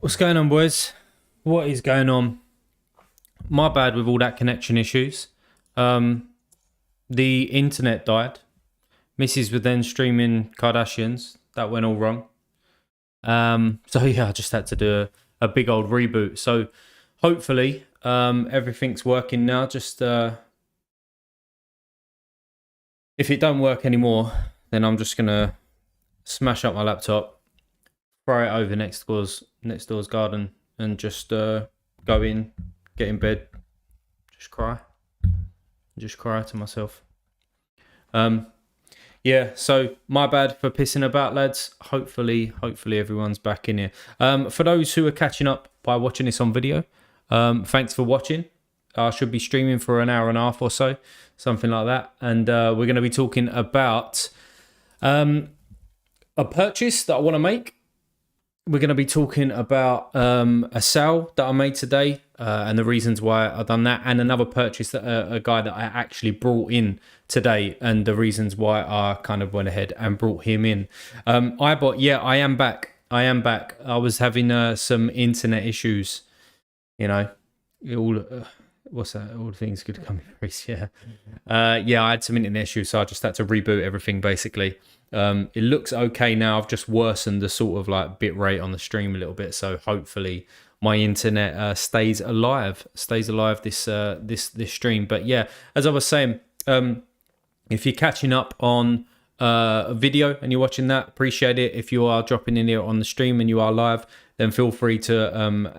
What's going on, boys? What is going on? My bad with all that connection issues. Um, the internet died. Mrs. was then streaming Kardashians. That went all wrong. So yeah, I just had to do a big old reboot. So hopefully, everything's working now. Just if it don't work anymore, then I'm just gonna smash up my laptop, throw it over next door's garden, and just go in, get in bed, just cry to myself. Um, yeah. So my bad for pissing about, lads. Hopefully everyone's back in here. For those who are catching up by watching this on video, thanks for watching. I should be streaming for an hour and a half or so, something like that, and we're going to be talking about a purchase that I want to make. We're going to be talking about a sale that I made today and the reasons why I've done that, and another purchase that a guy that I actually brought in today and the reasons why I kind of went ahead and brought him in. I am back. I was having some internet issues, you know, all what's that? All things could come in race. Yeah. I had some internet issues, so I just had to reboot everything basically. It looks okay now. I've just worsened the sort of like bit rate on the stream a little bit, so hopefully my internet stays alive this stream. But yeah, as I was saying, if you're catching up on a video and you're watching that, appreciate it. If you are dropping in here on the stream and you are live, then feel free to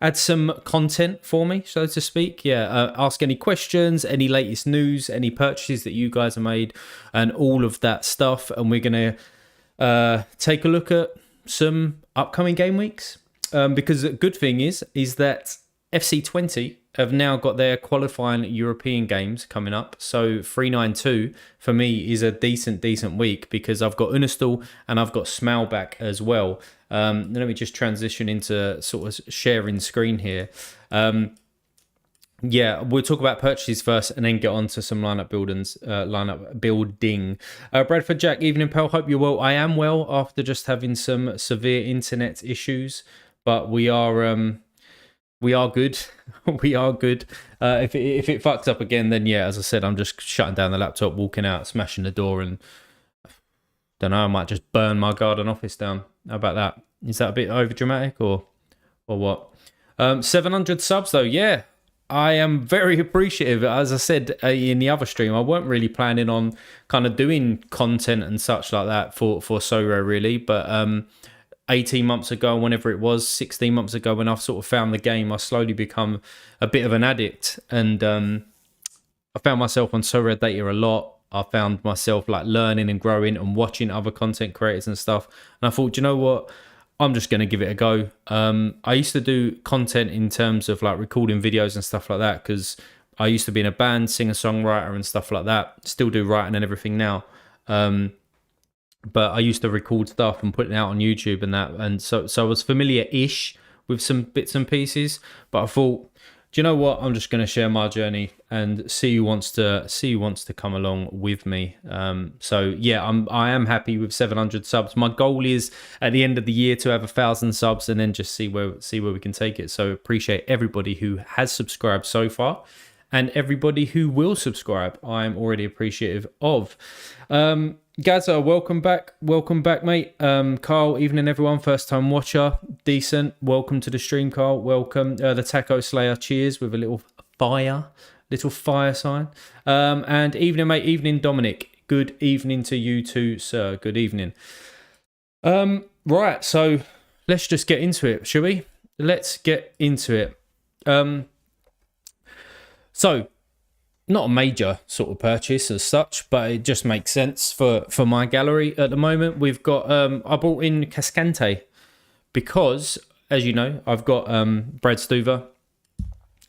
add some content for me, so to speak. Ask any questions, any latest news, any purchases that you guys have made, and all of that stuff. And we're gonna take a look at some upcoming game weeks, because the good thing is that FC20 have now got their qualifying European games coming up. So 392 for me is a decent week because I've got Unistal and I've got Smell back as well. Let me just transition into sort of sharing screen here. We'll talk about purchases first and then get on to some lineup building. Bradford Jack, evening pal, hope you're well. I am well after just having some severe internet issues, but we are good. We are good. If it fucks up again, then yeah, as I said, I'm just shutting down the laptop, walking out, smashing the door, and don't know, I might just burn my garden office down. How about that? Is that a bit over dramatic or what? 700 subs though, yeah. I am very appreciative. As I said in the other stream, I weren't really planning on kind of doing content and such like that for Sorare really, but 18 months ago, whenever it was, 16 months ago, when I've sort of found the game, I slowly become a bit of an addict, and I found myself on Sorare Data a lot. I found myself like learning and growing and watching other content creators and stuff. And I thought, you know what? I'm just going to give it a go. I used to do content in terms of like recording videos and stuff like that, because I used to be in a band, singer-songwriter and stuff like that. Still do writing and everything now. But I used to record stuff and put it out on YouTube and that. And so I was familiar-ish with some bits and pieces. But I thought, do you know what? I'm just going to share my journey and see who wants to come along with me. I am happy with 700 subs. My goal is at the end of the year to have 1,000 subs and then just see where we can take it. So appreciate everybody who has subscribed so far and everybody who will subscribe. I'm already appreciative of. Gaza, welcome back, mate. Carl, evening everyone, first time watcher, decent. Welcome to the stream, Carl. Welcome. The Taco Slayer, cheers with a little fire sign. And evening, mate. Evening, Dominic. Good evening to you too, sir. Good evening. Right, so let's just get into it, shall we? Let's get into it. So, not a major sort of purchase as such, but it just makes sense for my gallery at the moment. We've got I brought in Cascante because, as you know, I've got Brad Stuver,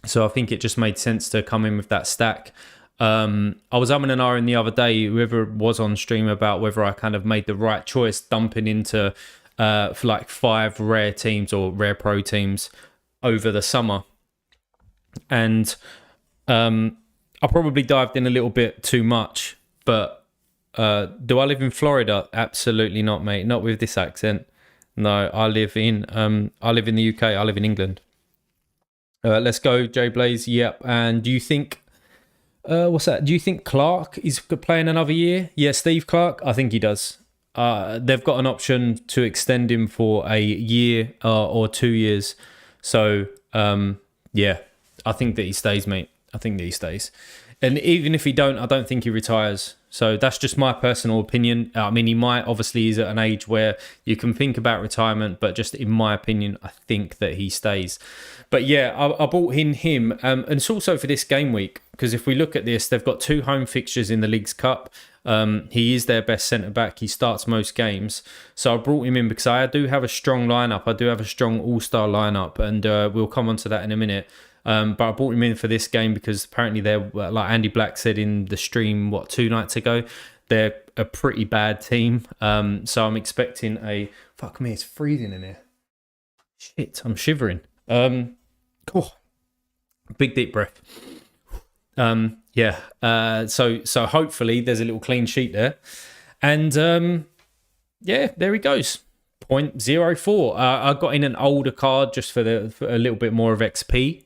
so I think it just made sense to come in with that stack. I was umming and ahhing the other day, whoever was on stream, about whether I kind of made the right choice dumping into for like 5 rare teams or rare pro teams over the summer, and I probably dived in a little bit too much, but do I live in Florida? Absolutely not, mate. Not with this accent. No, I live in the UK. I live in England. Let's go, Jay Blaze. Yep. And do you think what's that? Do you think Clark is playing another year? Yeah, Steve Clark. I think he does. They've got an option to extend him for a year or 2 years. So yeah, I think that he stays, mate. I think that he stays. And even if he don't, I don't think he retires. So that's just my personal opinion. I mean, he might, obviously he's at an age where you can think about retirement, but just in my opinion, I think that he stays. But yeah, I bought in him. And it's also for this game week, because if we look at this, they've got 2 home fixtures in the League's Cup. He is their best centre-back. He starts most games. So I brought him in because I do have a strong lineup. I do have a strong all-star lineup, and we'll come on to that in a minute. But I brought him in for this game because apparently they're, like Andy Black said in the stream, 2 nights ago, they're a pretty bad team. So I'm expecting a... Fuck me, it's freezing in here. Shit, I'm shivering. Oh, big deep breath. Yeah. So hopefully there's a little clean sheet there. And yeah, there he goes. 0.04. I got in an older card just for a little bit more of XP.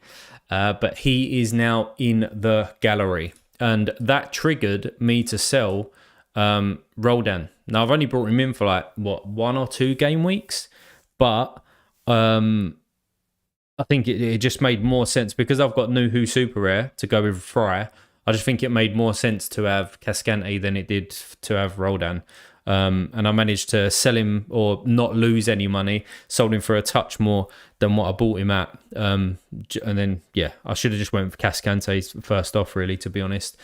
But he is now in the gallery. And that triggered me to sell Roldan. Now, I've only brought him in for 1 or 2 game weeks. But I think it just made more sense because I've got Nuhu Super Rare to go with Fry. I just think it made more sense to have Cascante than it did to have Roldan. And I managed to sell him or not lose any money, sold him for a touch more than what I bought him at. And then, yeah, I should have just went for Cascante first off, really, to be honest.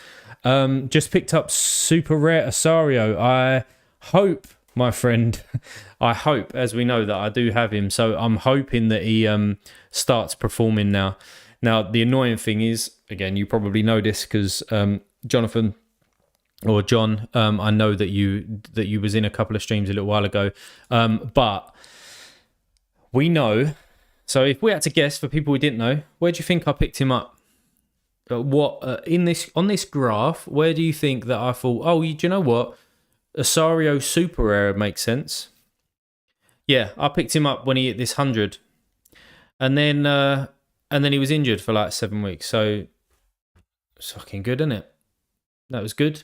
Just picked up Super Rare Osario. I hope, my friend, I hope, as we know, that I do have him. So I'm hoping that he starts performing now. Now, the annoying thing is, again, you probably know this because Jonathan... or John, I know that you was in a couple of streams a little while ago, but we know. So if we had to guess, for people who didn't know, where do you think I picked him up? On this graph? Where do you think that I thought? Oh, do you know what? Osario Super Rare makes sense. Yeah, I picked him up when he hit this 100, and then he was injured for 7 weeks. So it's fucking good, isn't it? That was good.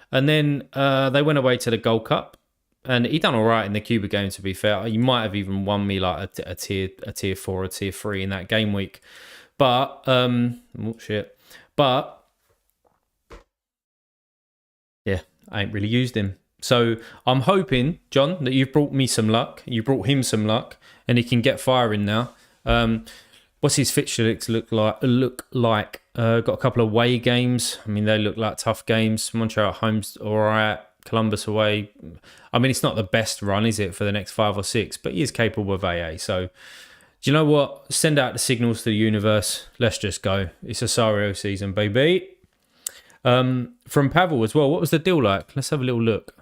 And then they went away to the Gold Cup, and he done all right in the Cuba game. To be fair, he might have even won me a tier 4 or tier 3 in that game week. But But yeah, I ain't really used him. So I'm hoping, John, that you've brought me some luck. You brought him some luck, and he can get firing now. What's his fixture look like? Got a couple of away games. I mean, they look like tough games. Montreal at home's all right. Columbus away. I mean, it's not the best run, is it, for the next 5 or 6? But he is capable of AA. So, do you know what? Send out the signals to the universe. Let's just go. It's Osario season, baby. From Pavel as well. What was the deal like? Let's have a little look.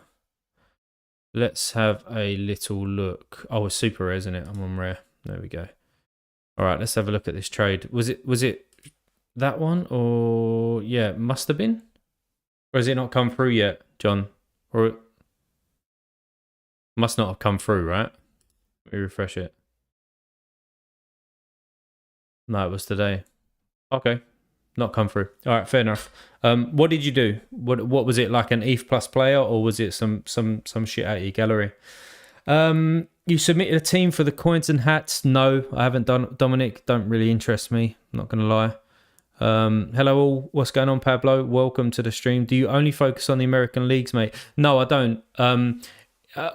Oh, it's super rare, isn't it? I'm on rare. There we go. All right, let's have a look at this trade. Was it that one? Or, yeah, it must have been? Or has it not come through yet, John? Or it must not have come through, right? Let me refresh it. No, it was today. Okay, not come through. All right, fair enough. What did you do? What was it, like an ETH plus player, or was it some shit out of your gallery? You submitted a team for the coins and hats. No, I haven't done. Dominic, don't really interest me. I'm not going to lie. Hello all. What's going on, Pablo? Welcome to the stream. Do you only focus on the American leagues, mate? No, I don't.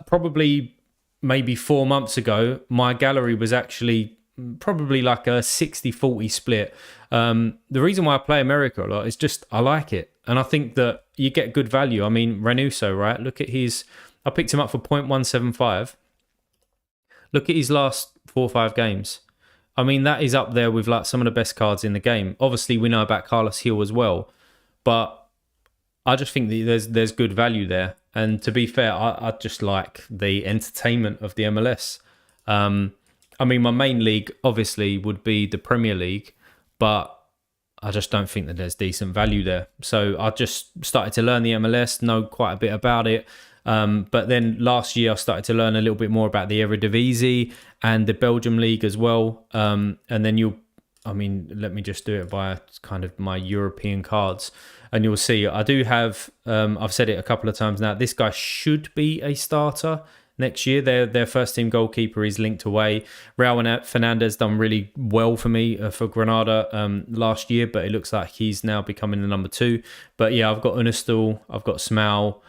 Probably maybe 4 months ago, my gallery was actually probably like a 60-40 split. The reason why I play America a lot is just I like it. And I think that you get good value. I mean, Renuso, right? Look at his... I picked him up for 0.175. Look at his last 4 or 5 games. I mean, that is up there with some of the best cards in the game. Obviously, we know about Carlos Hill as well. But I just think that there's good value there. And to be fair, I just like the entertainment of the MLS. I mean, my main league, obviously, would be the Premier League. But I just don't think that there's decent value there. So I just started to learn the MLS, know quite a bit about it. But then last year I started to learn a little bit more about the Eredivisie and the Belgium League as well. And then let me just do it by kind of my European cards. And you'll see I do have, I've said it a couple of times now, this guy should be a starter next year. Their first team goalkeeper is linked away. Raul Fernandez done really well for me for Granada last year, but it looks like he's now becoming the number 2. But yeah, I've got Unistal, I've got Smal,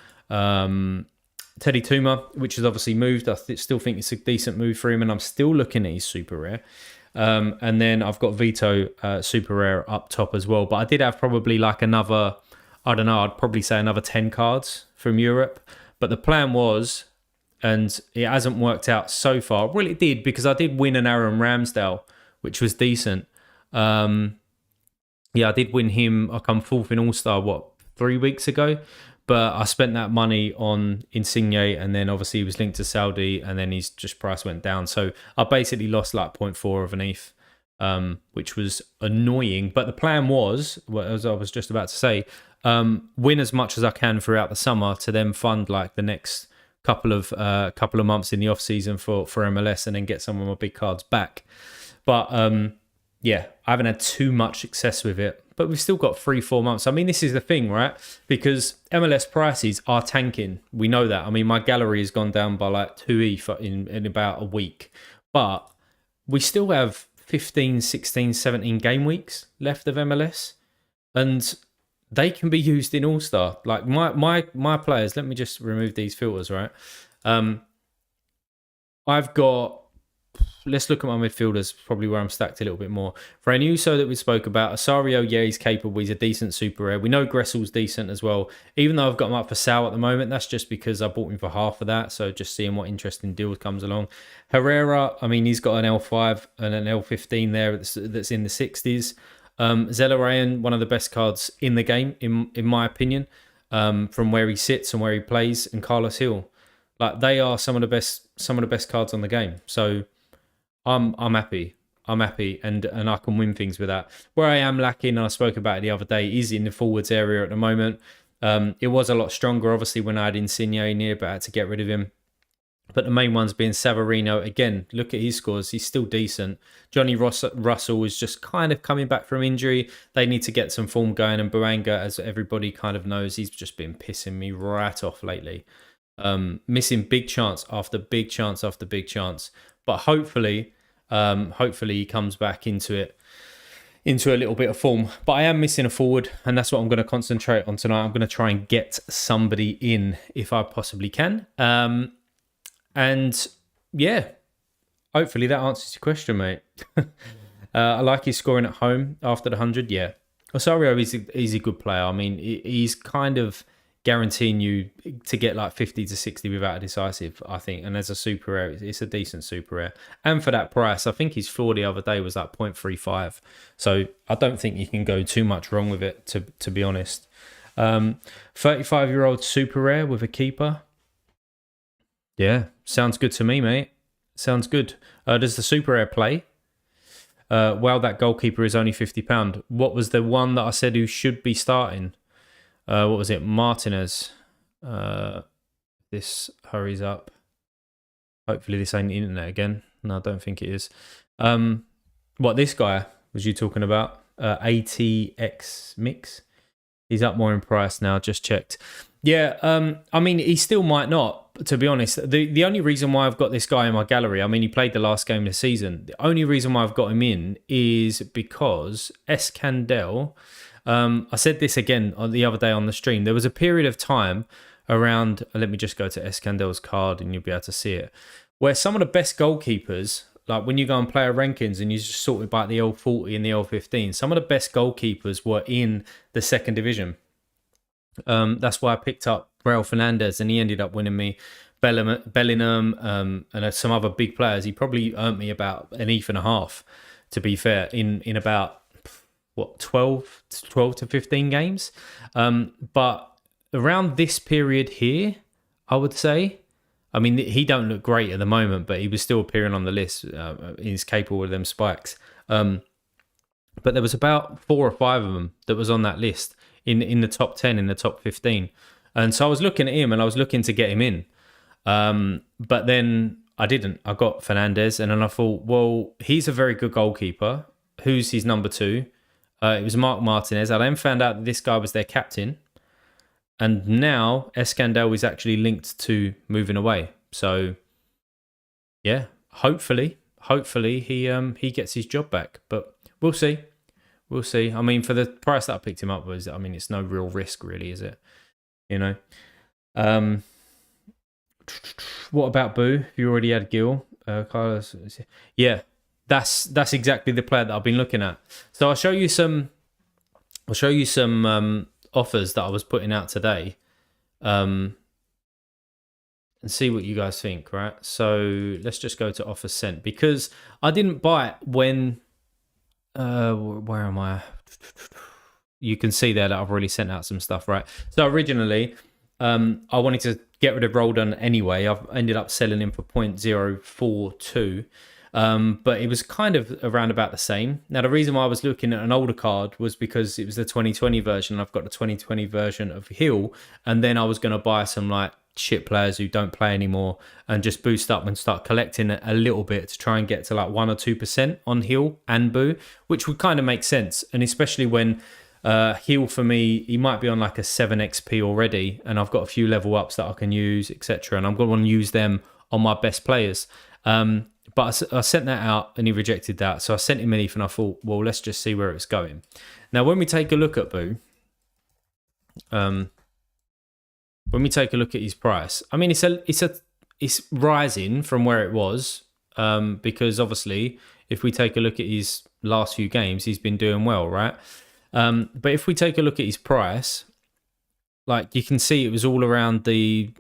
Teddy Tuma, which has obviously moved. I still think it's a decent move for him, and I'm still looking at his super rare. And then I've got Vito super rare up top as well. But I did have probably like another, I don't know, I'd probably say another 10 cards from Europe. But the plan was, and it hasn't worked out so far. Well, it did, because I did win an Aaron Ramsdale, which was decent. I did win him. I come 4th in All-Star, 3 weeks ago? But I spent that money on Insigne, and then obviously he was linked to Saudi, and then his just price went down. So I basically lost like 0.4 of an ETH, which was annoying. But the plan was, as I was just about to say, win as much as I can throughout the summer to then fund like the next couple of months in the off season for MLS, and then get some of my big cards back. But I haven't had too much success with it. But we've still got 3-4 months. I mean, this is the thing, right? Because MLS prices are tanking. We know that. I mean, my gallery has gone down by like 2 ETH in about a week. But we still have 15, 16, 17 game weeks left of MLS. And they can be used in All-Star. Like my players, let me just remove these filters, right? I've got, let's look at my midfielders, probably where I'm stacked a little bit more. For Anuso that we spoke about, Osario, yeah, he's capable. He's a decent super rare. We know Gressel's decent as well. Even though I've got him up for Sal at the moment, that's just because I bought him for half of that. So just seeing what interesting deal comes along. Herrera, I mean, he's got an L5 and an L15 there that's in the 60s. Zelarayan, one of the best cards in the game, in my opinion, from where he sits and where he plays. And Carlos Hill, like, they are some of the best cards on the game. So I'm happy. I'm happy, and I can win things with that. Where I am lacking, and I spoke about it the other day, is in the forwards area at the moment. It was a lot stronger, obviously, when I had Insigne in here, but I had to get rid of him. But the main ones being Savarino. Again, look at his scores. He's still decent. Johnny Russell is just kind of coming back from injury. They need to get some form going. And Boanga, as everybody kind of knows, he's just been pissing me right off lately. Missing big chance after big chance after big chance. But hopefully he comes back into a little bit of form. But I am missing a forward, and that's what I'm going to concentrate on tonight. I'm going to try and get somebody in if I possibly can. And yeah, hopefully that answers your question, mate. I like his scoring at home after the 100. Yeah, Osario he's a good player. I mean, he's kind of guaranteeing you to get like 50 to 60 without a decisive, I think. And as a super rare, it's a decent super rare. And for that price, I think his floor the other day was like 0.35. So I don't think you can go too much wrong with it, to be honest. 35-year-old super rare with a keeper. Yeah, sounds good to me, mate. Sounds good. Does the super rare play? Well, that goalkeeper is only £50. What was the one that I said who should be starting? What was it? Martinez. This hurries up. Hopefully this ain't the internet again. No, I don't think it is. What, this guy was you talking about? ATX Mix. He's up more in price now, just checked. Yeah, I mean, he still might not, to be honest. The only reason why I've got this guy in my gallery, I mean, he played the last game of the season. The only reason why I've got him in is because Escandel, I said this again the other day on the stream. There was a period of time around, let me just go to Escandel's card and you'll be able to see it, where some of the best goalkeepers, like when you go and player rankings and you just sort it by the L40 and the L15, some of the best goalkeepers were in the second division. That's why I picked up Raul Fernandez, and he ended up winning me Bellingham and some other big players. He probably earned me about an ETH and a half, to be fair, in about 12 to 15 games. But around this period here, I would say, I mean, he don't look great at the moment, but he was still appearing on the list. He's capable of them spikes. But there was about 4 or 5 of them that was on that list in the top 10, in the top 15. And so I was looking at him and I was looking to get him in. But then I didn't. I got Fernandez, and then I thought, well, he's a very good goalkeeper. Who's his number two? It was Mark Martinez. I then found out that this guy was their captain. And now Escandel is actually linked to moving away. So, yeah, hopefully he gets his job back. But we'll see. We'll see. I mean, for the price that I picked him up was, I mean, it's no real risk, really, is it? You know. What about Boo? You already had Gil, Carlos. Yeah, that's exactly the player that I've been looking at. So I'll show you some offers that I was putting out today, and see what you guys think. Right. So let's just go to offers sent, because I didn't buy it when. Where am I? You can see there that I've already sent out some stuff, right? So originally, I wanted to get rid of Roldan anyway. I've ended up selling him for 0.042, but it was kind of around about the same. Now, the reason why I was looking at an older card was because it was the 2020 version. I've got the 2020 version of Hill, and then I was going to buy some like shit players who don't play anymore and just boost up and start collecting a little bit to try and get to like 1 or 2% on Hill and Boo, which would kind of make sense. And especially when Heal, for me, he might be on like a 7 XP already, and I've got a few level ups that I can use, etc. And I'm going to want to use them on my best players. But I sent that out and he rejected that. So I sent him an ETH and I thought, well, let's just see where it's going. Now, when we take a look at Boo, when we take a look at his price, I mean, it's rising from where it was, because obviously, if we take a look at his last few games, he's been doing well, right? But if we take a look at his price, like you can see, it was all around the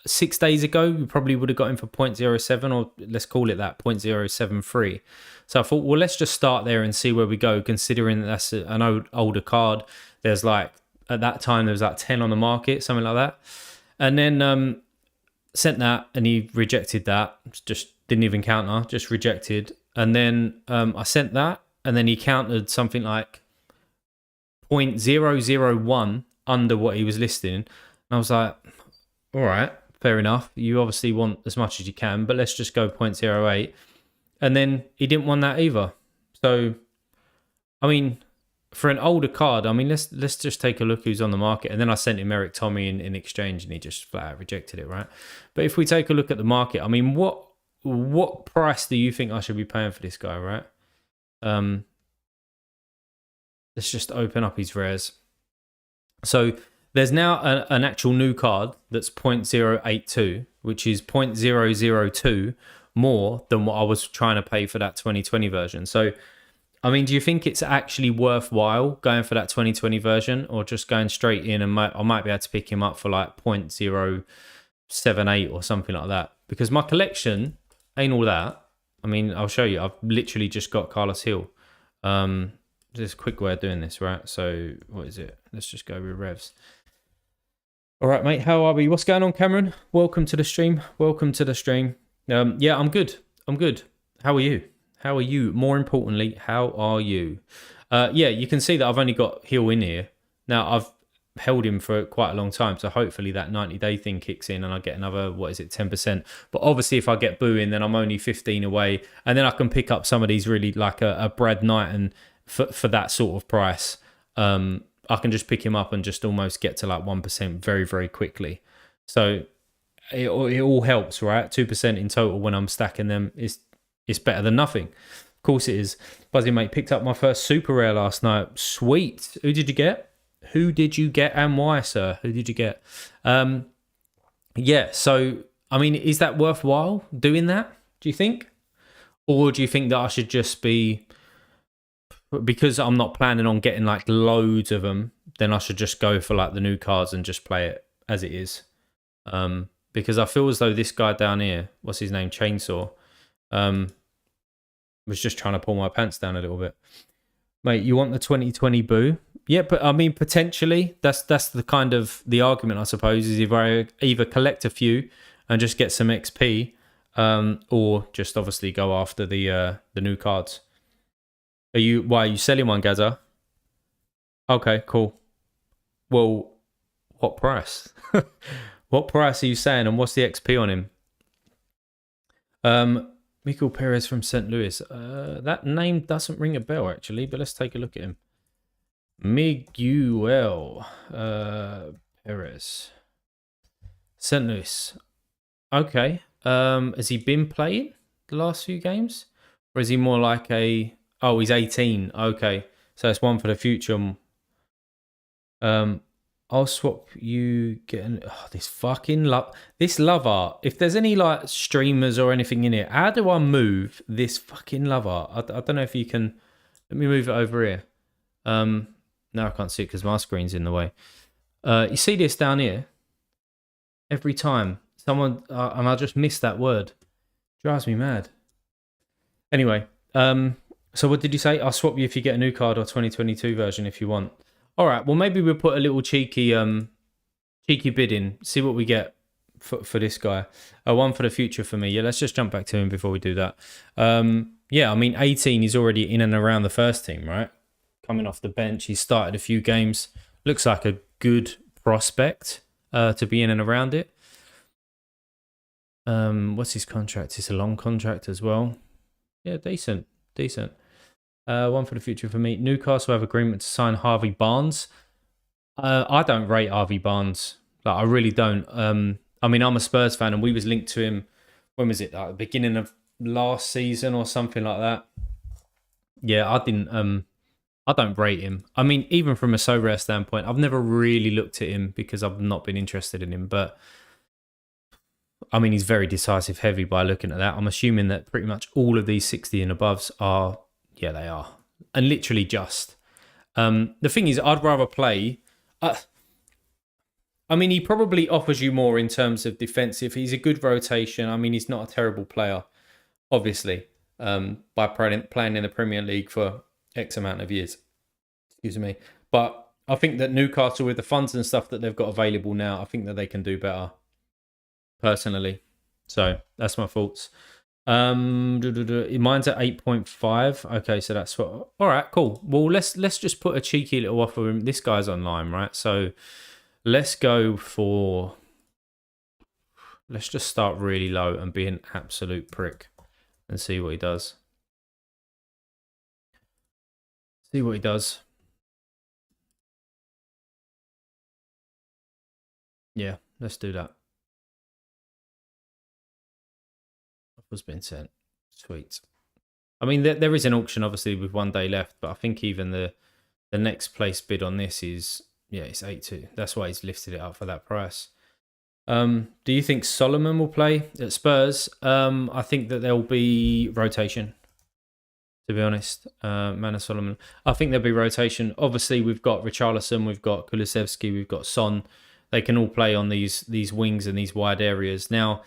6 days ago. We probably would have got him for 0.07, or let's call it that, 0.073. So I thought, well, let's just start there and see where we go, considering that that's an older card. There's like, at that time, there was like 10 on the market, something like that. And then sent that and he rejected that. Just didn't even counter, just rejected. And then I sent that and then he countered something like 0.001 under what he was listing. And I was like, all right, fair enough. You obviously want as much as you can, but let's just go 0.08. And then he didn't want that either. So, I mean, for an older card, I mean, let's just take a look who's on the market. And then I sent him Eric Tommy in exchange and he just flat out rejected it, right? But if we take a look at the market, I mean, what price do you think I should be paying for this guy, right? Let's just open up his rares. So there's now an actual new card that's 0.082, which is 0.002 more than what I was trying to pay for that 2020 version. So, I mean, do you think it's actually worthwhile going for that 2020 version, or just going straight in and I might be able to pick him up for like 0.078 or something like that? Because my collection ain't all that. I mean, I'll show you. I've literally just got Carlos Hill. There's a quick way of doing this, right? So what is it? Let's just go with revs. All right, mate. How are we? What's going on, Cameron? Welcome to the stream. Yeah, I'm good. How are you? More importantly, how are you? Yeah, you can see that I've only got Hill in here. Now, I've held him for quite a long time, so hopefully that 90-day thing kicks in and I get another, 10%. But obviously, if I get Boo in, then I'm only 15 away. And then I can pick up some of these really, like a Brad Knight, and for that sort of price, I can just pick him up and just almost get to like 1% very, very quickly. So it all helps, right? 2% in total when I'm stacking them is better than nothing. Of course it is. Buzzy, mate, picked up my first super rare last night. Sweet. Who did you get? And why, sir? Who did you get? Yeah, so, I mean, is that worthwhile doing that, do you think? Or do you think that I should just be, because I'm not planning on getting like loads of them, then I should just go for like the new cards and just play it as it is? Because I feel as though this guy down here, what's his name? Chainsaw, was just trying to pull my pants down a little bit. Mate, you want the 2020 Boo? Yeah, but I mean, potentially, that's the kind of the argument, I suppose, is if I either collect a few and just get some XP, or just obviously go after the new cards. Why are you selling one, Gaza? Okay, cool. Well, What price? What price are you saying, and what's the XP on him? Miguel Perez from St. Louis. That name doesn't ring a bell, actually, but let's take a look at him. Miguel Perez. St. Louis. Okay. Has he been playing the last few games? Or is he more like a... Oh, he's 18. Okay. So it's one for the future. I'll swap you getting this fucking this love art. If there's any like streamers or anything in it, how do I move this fucking love art? I don't know if you can. Let me move it over here. No, I can't see it because my screen's in the way. You see this down here? Every time someone and I just missed that word. Drives me mad. Anyway, so what did you say? I'll swap you if you get a new card or 2022 version if you want. All right. Well, maybe we'll put a little cheeky bid in. See what we get for this guy. One for the future for me. Yeah, let's just jump back to him before we do that. Yeah, I mean, 18. He's already in and around the first team, right? Coming off the bench, he's started a few games. Looks like a good prospect to be in and around it. What's his contract? It's a long contract as well. Yeah, decent. One for the future for me. Newcastle have agreement to sign Harvey Barnes. I don't rate Harvey Barnes. Like, I really don't. I mean, I'm a Spurs fan, and we was linked to him. When was it? Like the beginning of last season or something like that. Yeah, I didn't. I don't rate him. I mean, even from a Sorare standpoint, I've never really looked at him because I've not been interested in him. But I mean, he's very decisive heavy by looking at that. I'm assuming that pretty much all of these 60 and above are. Yeah, they are. And literally just. The thing is, I'd rather play... I mean, he probably offers you more in terms of defensive. He's a good rotation. I mean, he's not a terrible player, obviously, by playing in the Premier League for X amount of years. Excuse me. But I think that Newcastle, with the funds and stuff that they've got available now, I think that they can do better, personally. So, that's my thoughts. Mine's at 8.5. Okay, so that's what. All right, cool. Well, let's just put a cheeky little offer. This guy's online, right? So let's go for. Let's just start really low and be an absolute prick, and see what he does. See what he does. Yeah, let's do that. Offer's been sent. Sweet. I mean, there is an auction, obviously, with 1 day left, but I think even the next place bid on this is, yeah, it's 8.2. That's why he's lifted it up for that price. Do you think Solomon will play at Spurs? I think that there'll be rotation, to be honest. Manor Solomon. I think there'll be rotation. Obviously, we've got Richarlison, we've got Kulusevski, we've got Son. They can all play on these wings and these wide areas. Now,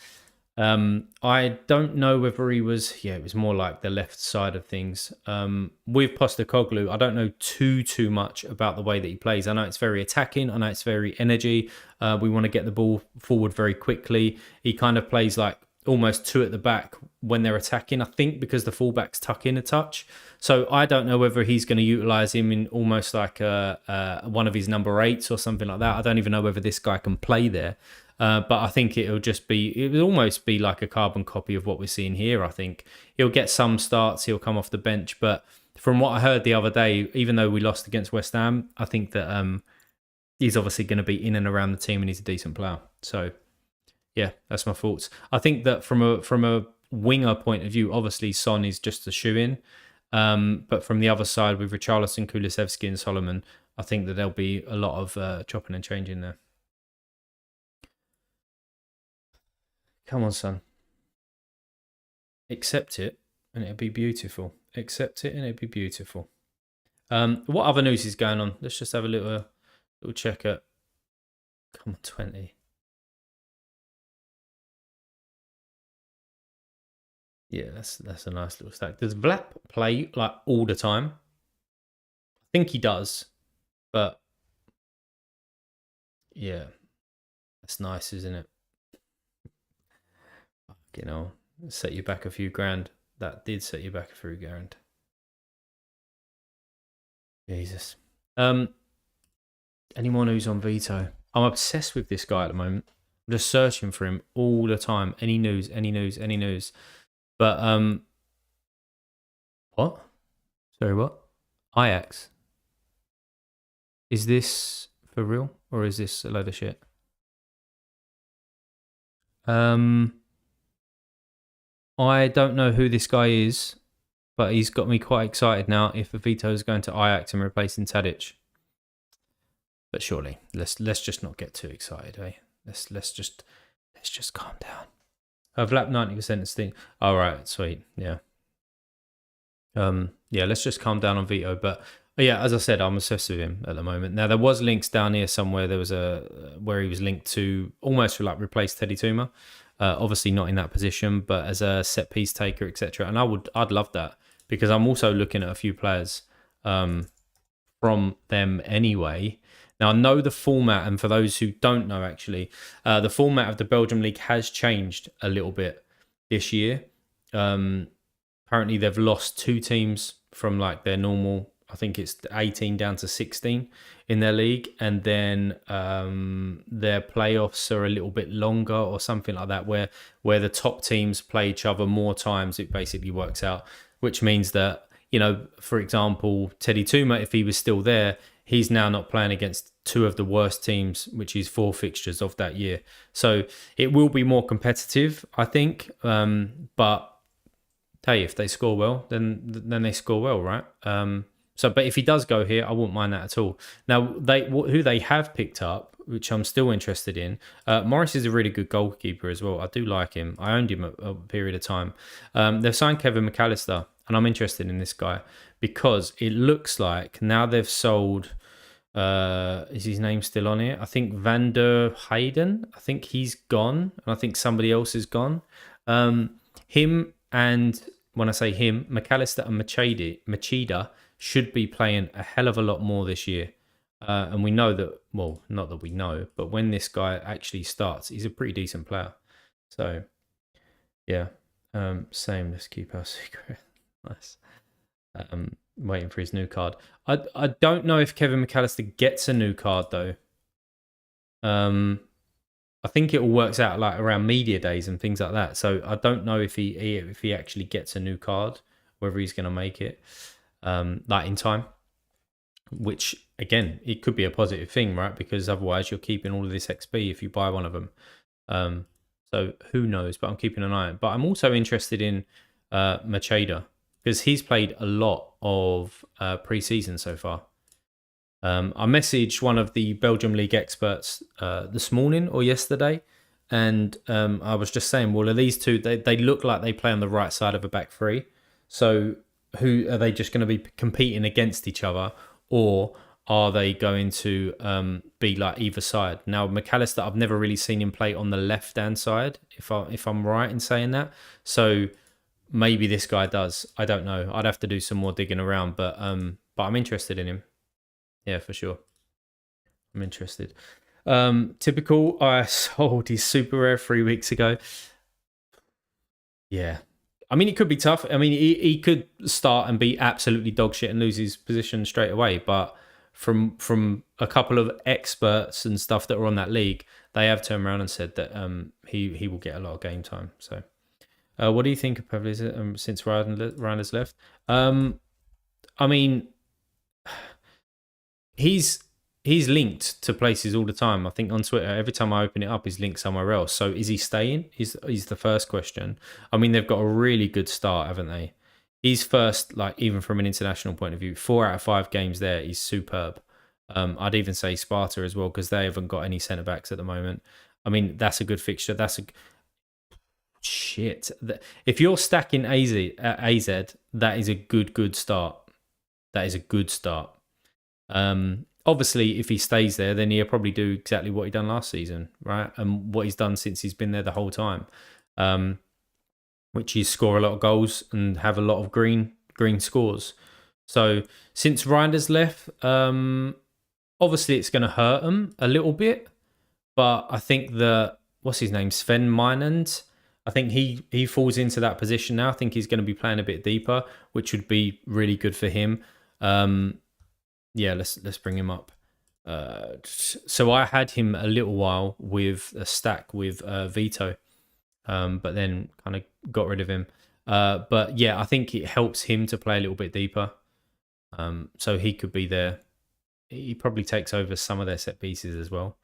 I don't know whether he was... Yeah, it was more like the left side of things. With Postecoglou, I don't know too much about the way that he plays. I know it's very attacking. I know it's very energy. We want to get the ball forward very quickly. He kind of plays like almost two at the back when they're attacking, I think, because the fullbacks tuck in a touch. So I don't know whether he's going to utilise him in almost like one of his number 8s or something like that. I don't even know whether this guy can play there. But I think it will almost be like a carbon copy of what we're seeing here. I think he'll get some starts, he'll come off the bench. But from what I heard the other day, even though we lost against West Ham, I think that he's obviously going to be in and around the team and he's a decent player. So, yeah, that's my thoughts. I think that from a winger point of view, obviously Son is just a shoe-in. But from the other side, with Richarlison, Kulusevski and Solomon, I think that there'll be a lot of chopping and changing there. Come on, son. Accept it and it'll be beautiful. Accept it and it'll be beautiful. What other news is going on? Let's just have a little check at... Come on, 20. Yeah, that's a nice little stack. Does Vlap play like all the time? I think he does, but yeah, that's nice, isn't it? You know, set you back a few grand. That did set you back a few grand. Jesus. Any more news on Vito? I'm obsessed with this guy at the moment. I'm just searching for him all the time. Any news, any news, any news. But what? Sorry, what? Ajax. Is this for real or is this a load of shit? Um, I don't know who this guy is, but he's got me quite excited now. If Vito is going to Ajax and replacing Tadic, but surely let's just not get too excited, eh? Let's just calm down. I've lapped 90% of Steam. All right, sweet, yeah. Yeah, let's just calm down on Vito. But yeah, as I said, I'm obsessed with him at the moment. Now there was links down here somewhere. There was where he was linked to almost like replace Teddy Tuma. Obviously not in that position, but as a set piece taker, etc. And I'd love that because I'm also looking at a few players from them anyway. Now I know the format, and for those who don't know, actually, the format of the Belgium League has changed a little bit this year. Apparently they've lost 2 teams from like their normal, I think it's 18 down to 16 in their league, and then their playoffs are a little bit longer or something like that, where the top teams play each other more times. It basically works out, which means that, you know, for example, Teddy Tuma, if he was still there, he's now not playing against 2 of the worst teams, which is 4 fixtures of that year. So it will be more competitive, I think, but hey, if they score well, then they score well, right? But if he does go here, I wouldn't mind that at all. Now, who they have picked up, which I'm still interested in, Morris is a really good goalkeeper as well. I do like him. I owned him a period of time. They've signed Kevin McAllister, and I'm interested in this guy because it looks like now they've sold. Is his name still on here? I think Van der Heyden. I think he's gone, and I think somebody else is gone. Him and when I say him, McAllister and Machida should be playing a hell of a lot more this year. And we know that, well, not that we know, but when this guy actually starts, he's a pretty decent player. So, yeah, same. Let's keep our secret. Nice. Waiting for his new card. I don't know if Kevin McAllister gets a new card, though. I think it all works out like around media days and things like that. So I don't know if he actually gets a new card, whether he's going to make it like in time. Which again, it could be a positive thing, right? Because otherwise, you're keeping all of this XP if you buy one of them. So who knows? But I'm keeping an eye on it. But I'm also interested in Machida because he's played a lot of pre-season so far. I messaged one of the Belgium League experts this morning or yesterday, and I was just saying, well, are these two, they look like they play on the right side of a back three. So who are they just going to be competing against each other, or are they going to be like either side? Now, McAllister, I've never really seen him play on the left-hand side, if I'm right in saying that. So maybe this guy does. I don't know. I'd have to do some more digging around, but I'm interested in him. Yeah, for sure. I'm interested. Typical, I sold his super rare 3 weeks ago. Yeah. I mean, it could be tough. I mean, he could start and be absolutely dog shit and lose his position straight away. But from a couple of experts and stuff that were on that league, they have turned around and said that he will get a lot of game time. So, what do you think of Pavlidis since Ryan has left? I mean, he's linked to places all the time. I think on Twitter, every time I open it up, he's linked somewhere else. So is he staying? Is the first question. I mean, they've got a really good start, haven't they? He's first, like even from an international point of view, 4 out of 5 games there. He's superb. I'd even say Sparta as well because they haven't got any centre backs at the moment. I mean, that's a good fixture. That's a shit. If you're stacking AZ, that is a good start. That is a good start. Obviously, if he stays there, then he'll probably do exactly what he done last season, right? And what he's done since he's been there the whole time, which is score a lot of goals and have a lot of green scores. So since Reinder's left, obviously it's going to hurt him a little bit, but I think that what's his name, Sven Meinand, I think he falls into that position now. I think he's going to be playing a bit deeper, which would be really good for him. Yeah, let's bring him up. So I had him a little while with a stack with Vito, but then kind of got rid of him. But yeah, I think it helps him to play a little bit deeper. So he could be there. He probably takes over some of their set pieces as well.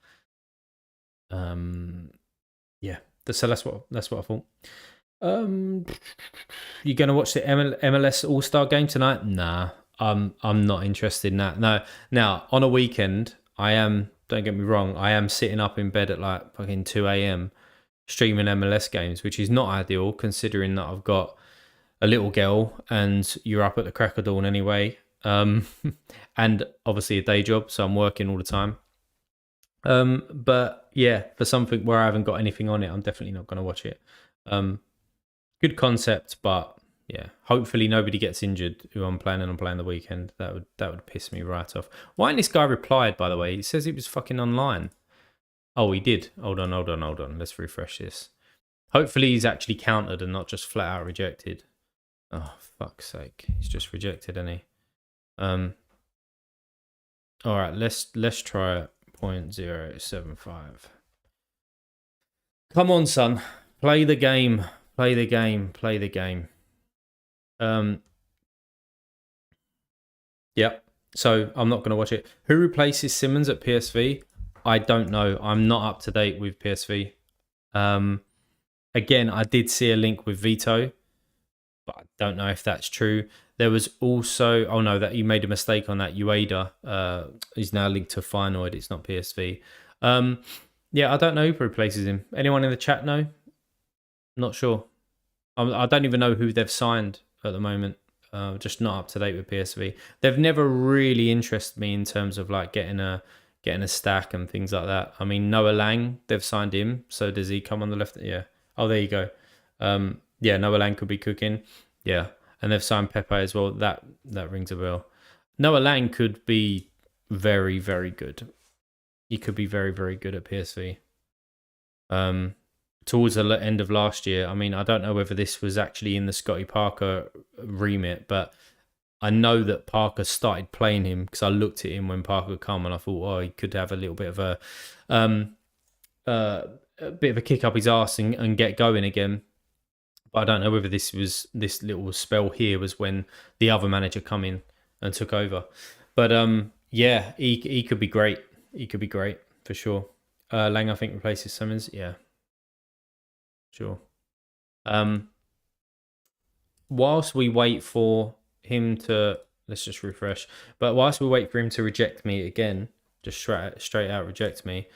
Yeah, so that's what I thought. You gonna watch the MLS All Star game tonight? Nah, I'm not interested in that. No, now on a weekend, I am. Don't get me wrong, I am sitting up in bed at like fucking 2 a.m. streaming MLS games, which is not ideal considering that I've got a little girl and you're up at the crack of dawn anyway. And obviously a day job, so I'm working all the time. But yeah, for something where I haven't got anything on it, I'm definitely not going to watch it. Good concept, but yeah, hopefully nobody gets injured who I'm planning on playing the weekend. That would piss me right off. Why ain't this guy replied, by the way? He says he was fucking online. Oh, he did. Hold on. Let's refresh this. Hopefully he's actually countered and not just flat out rejected. Oh, fuck's sake. He's just rejected, isn't he? All right, let's try it. 0.075. Come on, son. Play the game. Yep. So I'm not going to watch it. Who replaces Simmons at PSV? I don't know. I'm not up to date with PSV. Again, I did see a link with Vito, but I don't know if that's true. There was also, oh no, that you made a mistake on that. Ueda is now linked to Feyenoord. It's not PSV. Yeah, I don't know who replaces him. Anyone in the chat know? Not sure. I don't even know who they've signed at the moment. Just not up to date with PSV. They've never really interested me in terms of like getting a stack and things like that. I mean, Noah Lang, they've signed him. So does he come on the left? Yeah. Oh, there you go. Yeah, Noah Lang could be cooking. Yeah. And they've signed Pepe as well. That rings a bell. Noah Lang could be very, very good. He could be very, very good at PSV. Towards the end of last year, I mean, I don't know whether this was actually in the Scotty Parker remit, but I know that Parker started playing him because I looked at him when Parker come and I thought, oh, he could have a little bit of a kick up his arse and get going again. But I don't know whether this little spell here was when the other manager come in and took over. But yeah, he could be great. He could be great for sure. Lang, I think, replaces Simmons. Yeah, sure. Whilst we wait for him to, let's just refresh. But whilst we wait for him to reject me again, just straight out reject me.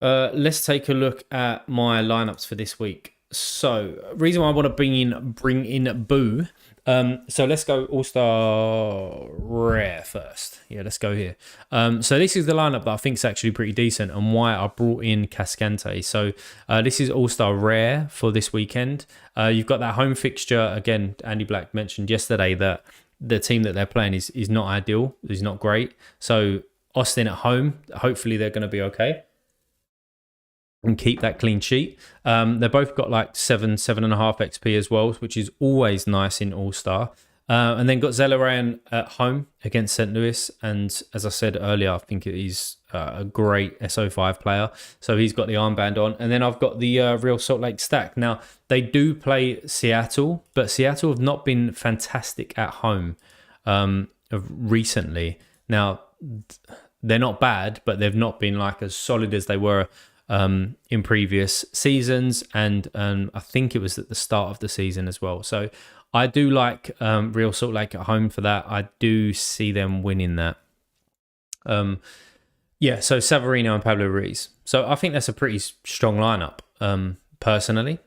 Let's take a look at my lineups for this week. So, reason why I want to bring in Boo. So let's go All-Star Rare first. Yeah, let's go here. So this is the lineup that I think is actually pretty decent and why I brought in Cascante. So this is All-Star Rare for this weekend. You've got that home fixture. Again, Andy Black mentioned yesterday that the team that they're playing is not ideal. Is not great. So Austin at home, hopefully they're going to be okay and keep that clean sheet. They both got like 7.5 XP as well, which is always nice in All-Star. And then got Zelleran at home against St. Louis. And as I said earlier, I think he's a great SO5 player. So he's got the armband on. And then I've got the Real Salt Lake stack. Now, they do play Seattle, but Seattle have not been fantastic at home recently. Now, they're not bad, but they've not been like as solid as they were in previous seasons, and I think it was at the start of the season as well. So I do like Real Salt Lake at home for that. I do see them winning that. Yeah, so Savarino and Pablo Ruiz. So I think that's a pretty strong lineup, personally.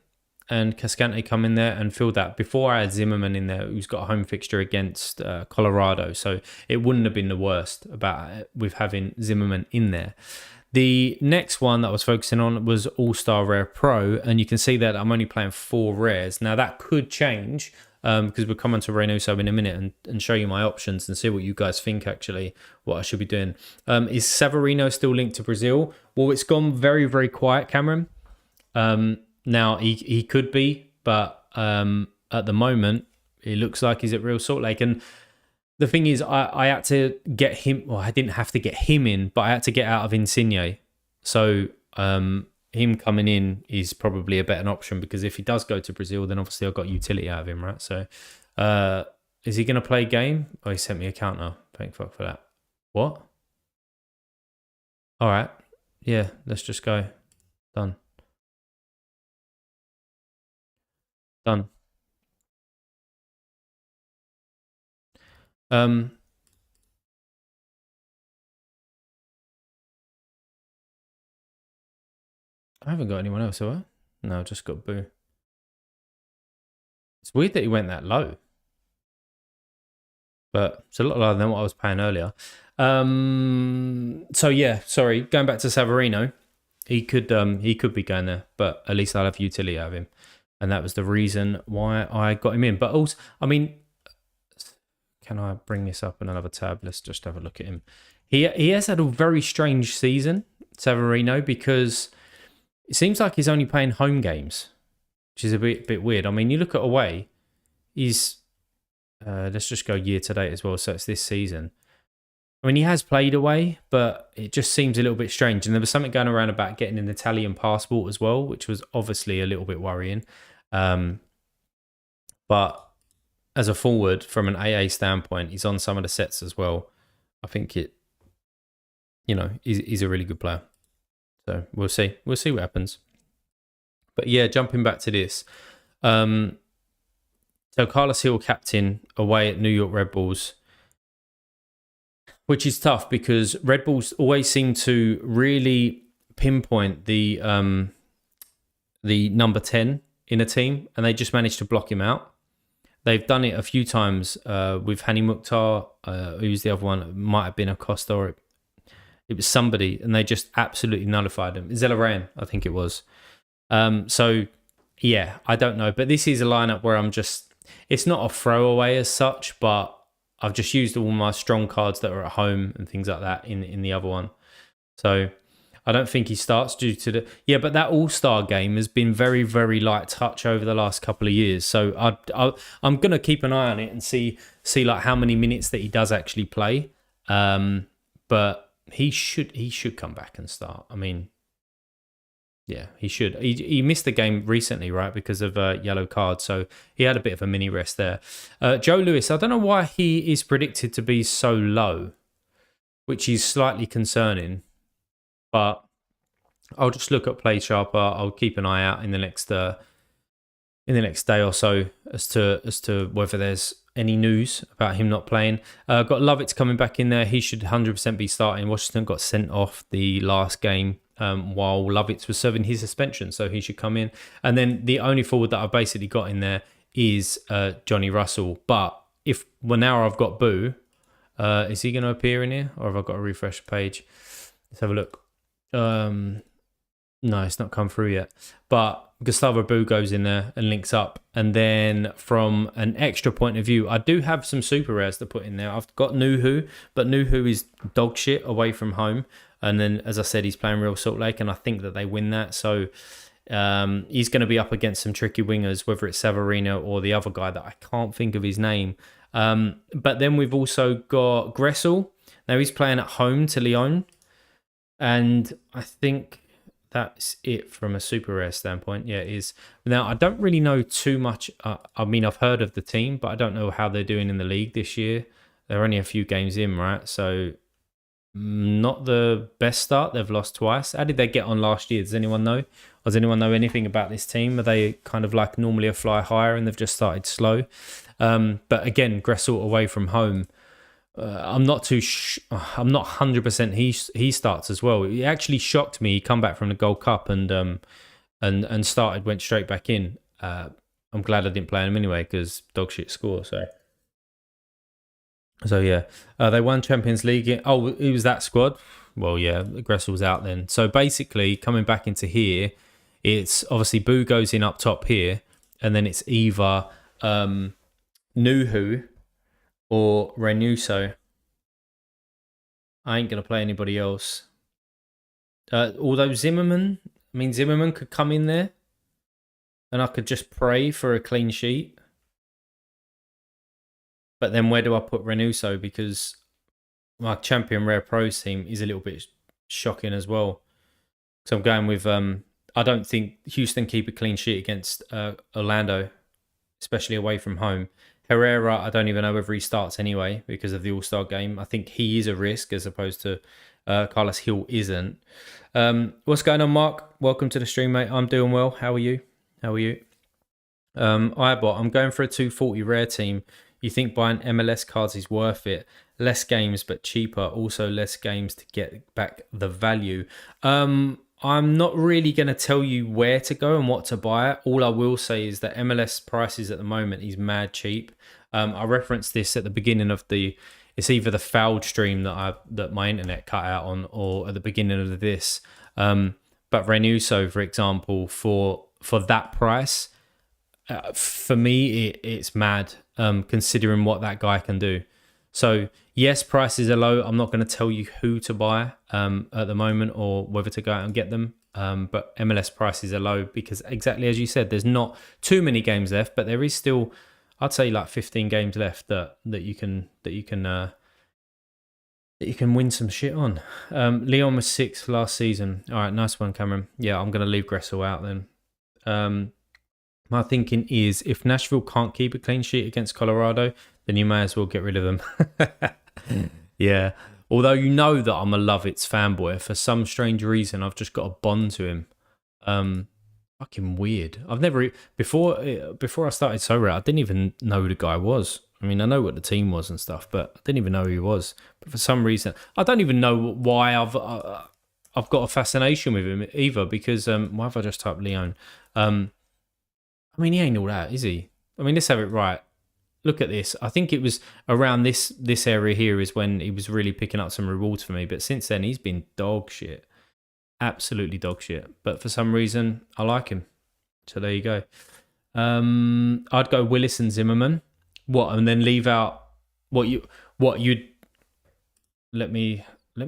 And Cascante come in there and fill that. Before I had Zimmerman in there, who's got a home fixture against Colorado. So it wouldn't have been the worst with having Zimmerman in there. The next one that I was focusing on was All-Star Rare Pro, and you can see that I'm only playing 4 rares. Now, that could change because we'll come on to Reynoso in a minute and show you my options and see what you guys think, actually, what I should be doing. Is Savarino still linked to Brazil? Well, it's gone very, very quiet, Cameron. Now, he could be, but at the moment, it looks like he's at Real Salt Lake. And The thing is, I had to get him. Well, I didn't have to get him in, but I had to get out of Insigne. So him coming in is probably a better option because if he does go to Brazil, then obviously I've got utility out of him, right? So is he going to play a game? Oh, he sent me a counter. Thank fuck for that. What? All right. Yeah, let's just go. Done. Done. Um, I haven't got anyone else, have I? No, I've just got Boo. It's weird that he went that low, but it's a lot lower than what I was paying earlier. So yeah, sorry. Going back to Savarino, he could be going there, but at least I'll have utility out of him, and that was the reason why I got him in. But also, I mean, can I bring this up in another tab? Let's just have a look at him. He has had a very strange season, Savarino, because it seems like he's only playing home games, which is a bit weird. I mean, you look at away, he's let's just go year to date as well. So it's this season. I mean, he has played away, but it just seems a little bit strange. And there was something going around about getting an Italian passport as well, which was obviously a little bit worrying. But as a forward, from an AA standpoint, he's on some of the sets as well. I think he's a really good player. So we'll see. We'll see what happens. But yeah, jumping back to this. So Carlos Hill, captain, away at New York Red Bulls, which is tough because Red Bulls always seem to really pinpoint the number 10 in a team, and they just manage to block him out. They've done it a few times with Hani Mukhtar, who's the other one. It might have been Acosta, or it was somebody, and they just absolutely nullified him. Zelarayan, I think it was. So, yeah, I don't know. But this is a lineup where it's not a throwaway as such, but I've just used all my strong cards that are at home and things like that in the other one. So I don't think he starts due to but that All-Star game has been very, very light touch over the last couple of years. So I'm going to keep an eye on it and see like how many minutes that he does actually play. But he should come back and start. I mean, yeah, he should. He missed the game recently, right, because of a yellow card. So he had a bit of a mini rest there. Joe Lewis, I don't know why he is predicted to be so low, which is slightly concerning. But I'll just look at Play Sharper. I'll keep an eye out in the next day or so as to whether there's any news about him not playing. Got Lovitz coming back in there. He should 100% be starting. Washington got sent off the last game while Lovitz was serving his suspension, so he should come in. And then the only forward that I've basically got in there is Johnny Russell. But now I've got Boo, is he going to appear in here, or have I got to refresh the page? Let's have a look. No, it's not come through yet. But Gustavo Boo goes in there and links up. And then from an extra point of view, I do have some super rares to put in there. I've got Nuhu, but Nuhu is dog shit away from home. And then, as I said, he's playing Real Salt Lake, and I think that they win that. So he's going to be up against some tricky wingers, whether it's Savarino or the other guy that I can't think of his name. But then we've also got Gressel. Now he's playing at home to Lyon. And I think that's it from a super rare standpoint. Yeah, it is. Now, I don't really know too much. I mean, I've heard of the team, but I don't know how they're doing in the league this year. They're only a few games in, right? So not the best start. They've lost twice. How did they get on last year? Does anyone know? Or does anyone know anything about this team? Are they kind of like normally a fly higher and they've just started slow? But again, Gressel away from home. I'm not 100%. He starts as well. It actually shocked me. He come back from the Gold Cup and went straight back in. I'm glad I didn't play him anyway because dog shit score. So yeah, they won Champions League. It was that squad. Well, yeah, Gressel was out then. So basically, coming back into here, it's obviously Boo goes in up top here, and then it's either Nuhu or Renuso. I ain't going to play anybody else. Although Zimmerman could come in there and I could just pray for a clean sheet. But then where do I put Renuso? Because my champion rare pros team is a little bit shocking as well. So I'm going with I don't think Houston keep a clean sheet against Orlando, especially away from home. Herrera, I don't even know whether he starts anyway because of the All-Star game. I think he is a risk as opposed to Carlos Hill isn't. What's going on, Mark? Welcome to the stream, mate. I'm doing well. How are you? Ibot, I'm going for a 240 rare team. You think buying MLS cards is worth it? Less games, but cheaper. Also, less games to get back the value. I'm not really going to tell you where to go and what to buy. All I will say is that MLS prices at the moment is mad cheap. I referenced this at the beginning of it's either the fouled stream that my internet cut out on, or at the beginning of this. But Renuso, for example, for that price, for me, it's mad, considering what that guy can do. So yes, prices are low. I'm not going to tell you who to buy at the moment or whether to go out and get them. But MLS prices are low because, exactly as you said, there's not too many games left, but there is still, I'd say, like 15 games left that you can win some shit on. Leon was 6th last season. All right, nice one, Cameron. Yeah, I'm going to leave Gressel out then. My thinking is, if Nashville can't keep a clean sheet against Colorado, then you may as well get rid of them. Yeah. Although you know that I'm a Lovitz fanboy, for some strange reason, I've just got a bond to him. Fucking weird. I've never before I started Sorare, I didn't even know who the guy was. I mean, I know what the team was and stuff, but I didn't even know who he was. But for some reason, I don't even know why I've got a fascination with him either. Because why have I just typed Leon? I mean, he ain't all that, is he? I mean, let's have it right. Look at this. I think it was around this area here is when he was really picking up some rewards for me. But since then, he's been dog shit. Absolutely dog shit. But for some reason, I like him. So there you go. I'd go Willis and Zimmerman. What? And then leave out what you'd... Let me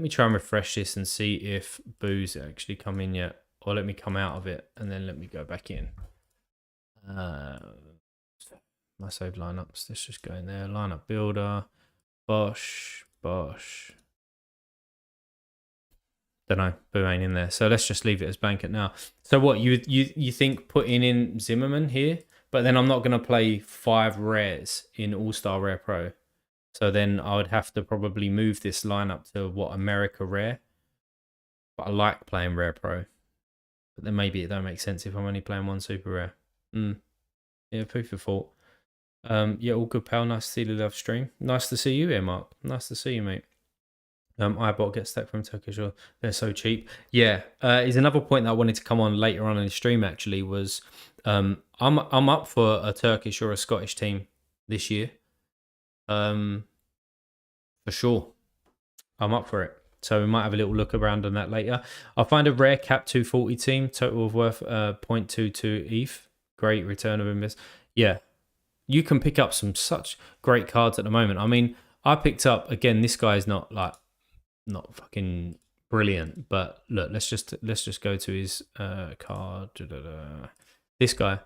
try and refresh this and see if Boo's actually come in yet. Or let me come out of it and then let me go back in. My save lineups. Let's just go in there. Lineup builder. Bosh. Don't know. Boo ain't in there. So let's just leave it as blanket now. So what you think putting in Zimmerman here, but then I'm not going to play 5 rares in All-Star Rare Pro. So then I would have to probably move this lineup to America Rare. But I like playing Rare Pro. But then maybe it don't make sense if I'm only playing 1 Super Rare. Yeah, food for thought. Yeah, all good, pal. Nice to see the love stream. Nice to see you here, Mark. Nice to see you, mate. iBot gets stacked from Turkish. They're so cheap. Yeah, is another point that I wanted to come on later on in the stream. Actually, was I'm up for a Turkish or a Scottish team this year. For sure, I'm up for it. So we might have a little look around on that later. I'll find a rare cap 240 team, total of worth 0.22 ETH. Great return of invest. Yeah, you can pick up some such great cards at the moment. I mean, I picked up, again, this guy is not fucking brilliant, but look, let's just go to his card. This guy,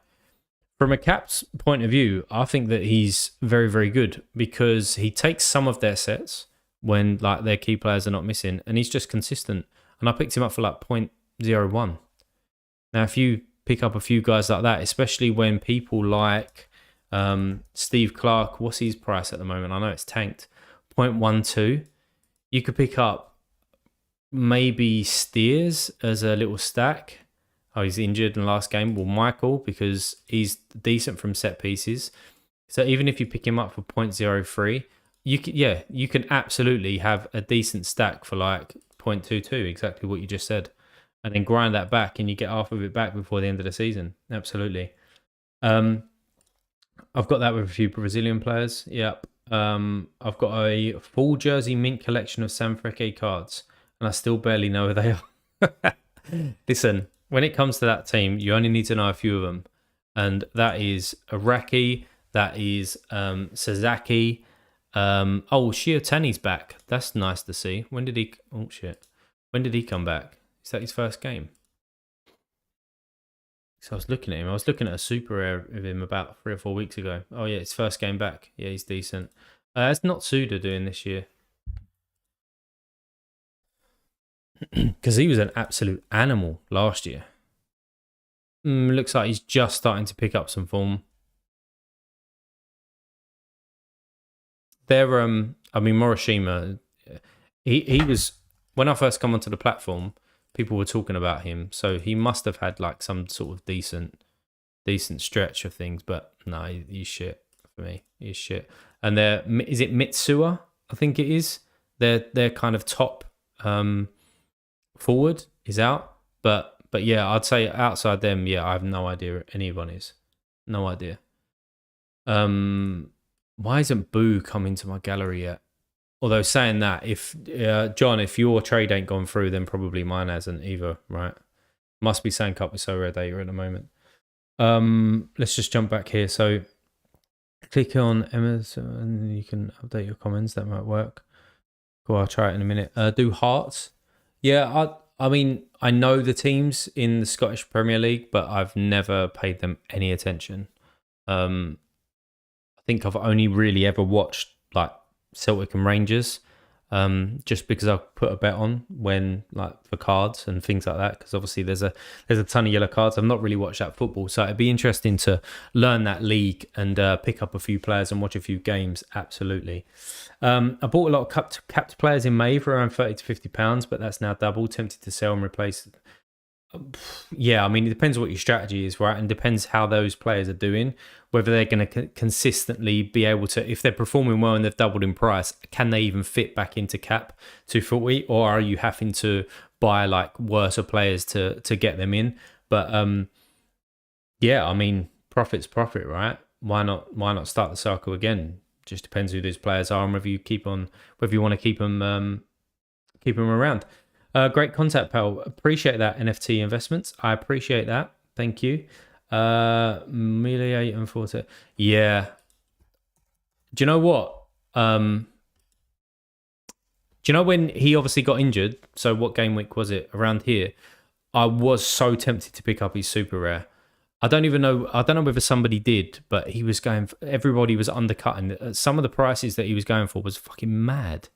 from a Caps point of view, I think that he's very, very good because he takes some of their sets when like their key players are not missing, and he's just consistent. And I picked him up for like 0.01. Now, if you pick up a few guys like that, especially when people like Steve Clark, what's his price at the moment? I know it's tanked, 0.12. You could pick up maybe Steers as a little stack. Oh, he's injured in the last game. Well, Michael, because he's decent from set pieces. So even if you pick him up for 0.03, you can absolutely have a decent stack for like 0.22, exactly what you just said. And then grind that back and you get half of it back before the end of the season. Absolutely. I've got that with a few Brazilian players. Yep. I've got a full jersey mint collection of Sanfrecce cards, and I still barely know who they are. Listen, when it comes to that team, you only need to know a few of them. And that is Araki, that is Sasaki. Shiotani's back. That's nice to see. When did he... Oh, shit. When did he come back? Is that his first game? So I was looking at him. I was looking at a super rare of him about 3 or 4 weeks ago. Oh, yeah, his first game back. Yeah, he's decent. It's not Suda doing this year. Because he was an absolute animal last year. Looks like he's just starting to pick up some form. They're I mean Morishima, he was when I first come onto the platform, people were talking about him, so he must have had like some sort of decent stretch of things, but no, he's shit for me. He's shit. And they're is it Mitsuya? I think it is. They're kind of top forward is out, but yeah, I'd say outside them, yeah, I have no idea anyone is. No idea. Why isn't Boo coming to my gallery yet? Although saying that, if John, if your trade ain't gone through, then probably mine hasn't either, right? Must be synced up with Sorare data at the moment. Let's just jump back here. So click on Emma's and you can update your comments. That might work. Cool, I'll try it in a minute. Do hearts. Yeah, I mean, I know the teams in the Scottish Premier League, but I've never paid them any attention. I think I've only really ever watched like Celtic and Rangers, just because I put a bet on when like for cards and things like that. Because obviously there's a ton of yellow cards. I've not really watched that football, so it'd be interesting to learn that league and pick up a few players and watch a few games. Absolutely. I bought a lot of capped players in May for around £30 to £50, but that's now doubled. Tempted to sell and replace. Yeah, I mean, it depends what your strategy is, right? And depends how those players are doing, whether they're going to consistently be able to, if they're performing well and they've doubled in price, can they even fit back into cap 240, or are you having to buy like worse players to get them in? But yeah, I mean, profit's profit, right? Why not start the cycle again? Just depends who those players are and whether you want to keep them around. Great contact, pal. Appreciate that, NFT investments. I appreciate that. Thank you. Melee and Forte. Yeah. Do you know what? Do you know when he obviously got injured? So what game week was it around here? I was so tempted to pick up his super rare. I don't know whether somebody did, but he was everybody was undercutting. Some of the prices that he was going for was fucking mad.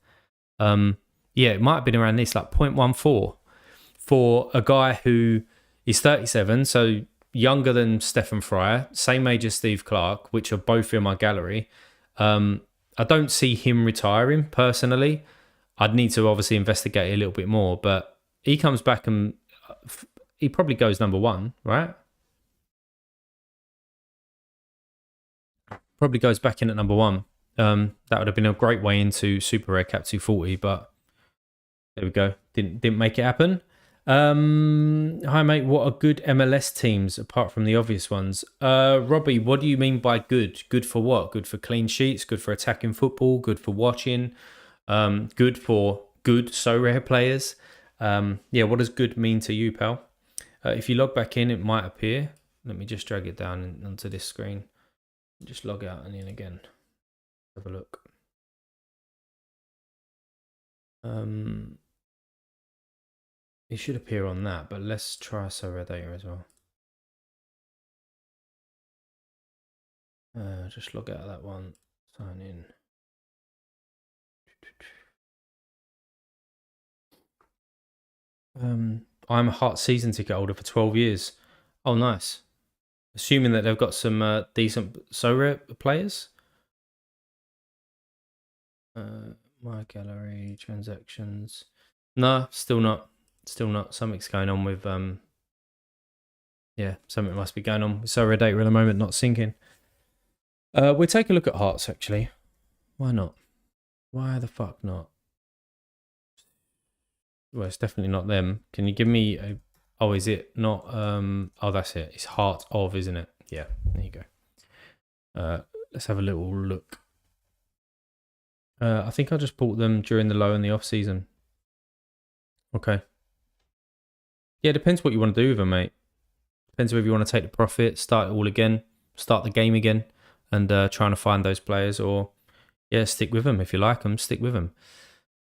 Yeah, it might have been around this, like 0.14 for a guy who is 37, so younger than Stephen Fryer, same age as Steve Clark, which are both in my gallery. I don't see him retiring personally. I'd need to obviously investigate a little bit more, but he comes back and he probably goes number one, right? Probably goes back in at number one. That would have been a great way into Super Rare Cap 240, but there we go. Didn't make it happen. Hi mate, what are good MLS teams apart from the obvious ones? Robbie, what do you mean by good? Good for what? Good for clean sheets? Good for attacking football? Good for watching? Good for good so rare players? Yeah, what does good mean to you, pal? If you log back in, it might appear. Let me just drag it down onto this screen. Just log out and in again. Have a look. It should appear on that, but let's try Sorare data as well. Just log out of that one, sign in. I'm a Heart season ticket holder for 12 years. Oh, nice. Assuming that they've got some decent Sorare players. My gallery, transactions. No, still not. Something's going on with yeah, something must be going on with Sorare data at the moment, not syncing. We'll take a look at Hearts actually. Why not? Why the fuck not? Well, it's definitely not them. Can you give me a... Oh, is it not... Oh, that's it. It's Heart of, isn't it? Yeah, there you go. Let's have a little look. I think I just bought them during the low in the off season. Okay. Yeah, it depends what you want to do with them, mate. Depends whether you want to take the profit, start it all again, start the game again, and trying to find those players, or yeah, stick with them. If you like them, stick with them.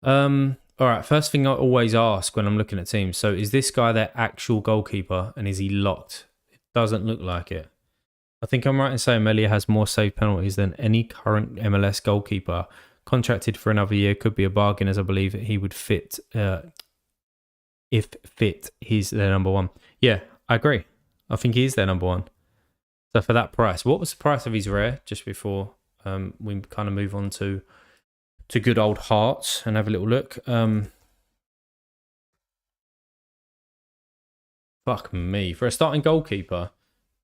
All right, first thing I always ask when I'm looking at teams, so is this guy their actual goalkeeper and is he locked? It doesn't look like it. I think I'm right in saying Melia has more save penalties than any current MLS goalkeeper. Contracted for another year could be a bargain, as I believe he would fit. If fit, he's their number one. Yeah, I agree. I think he's their number one. So for that price, what was the price of his rare? Just before we kind of move on to good old Hearts and have a little look. Fuck me, for a starting goalkeeper.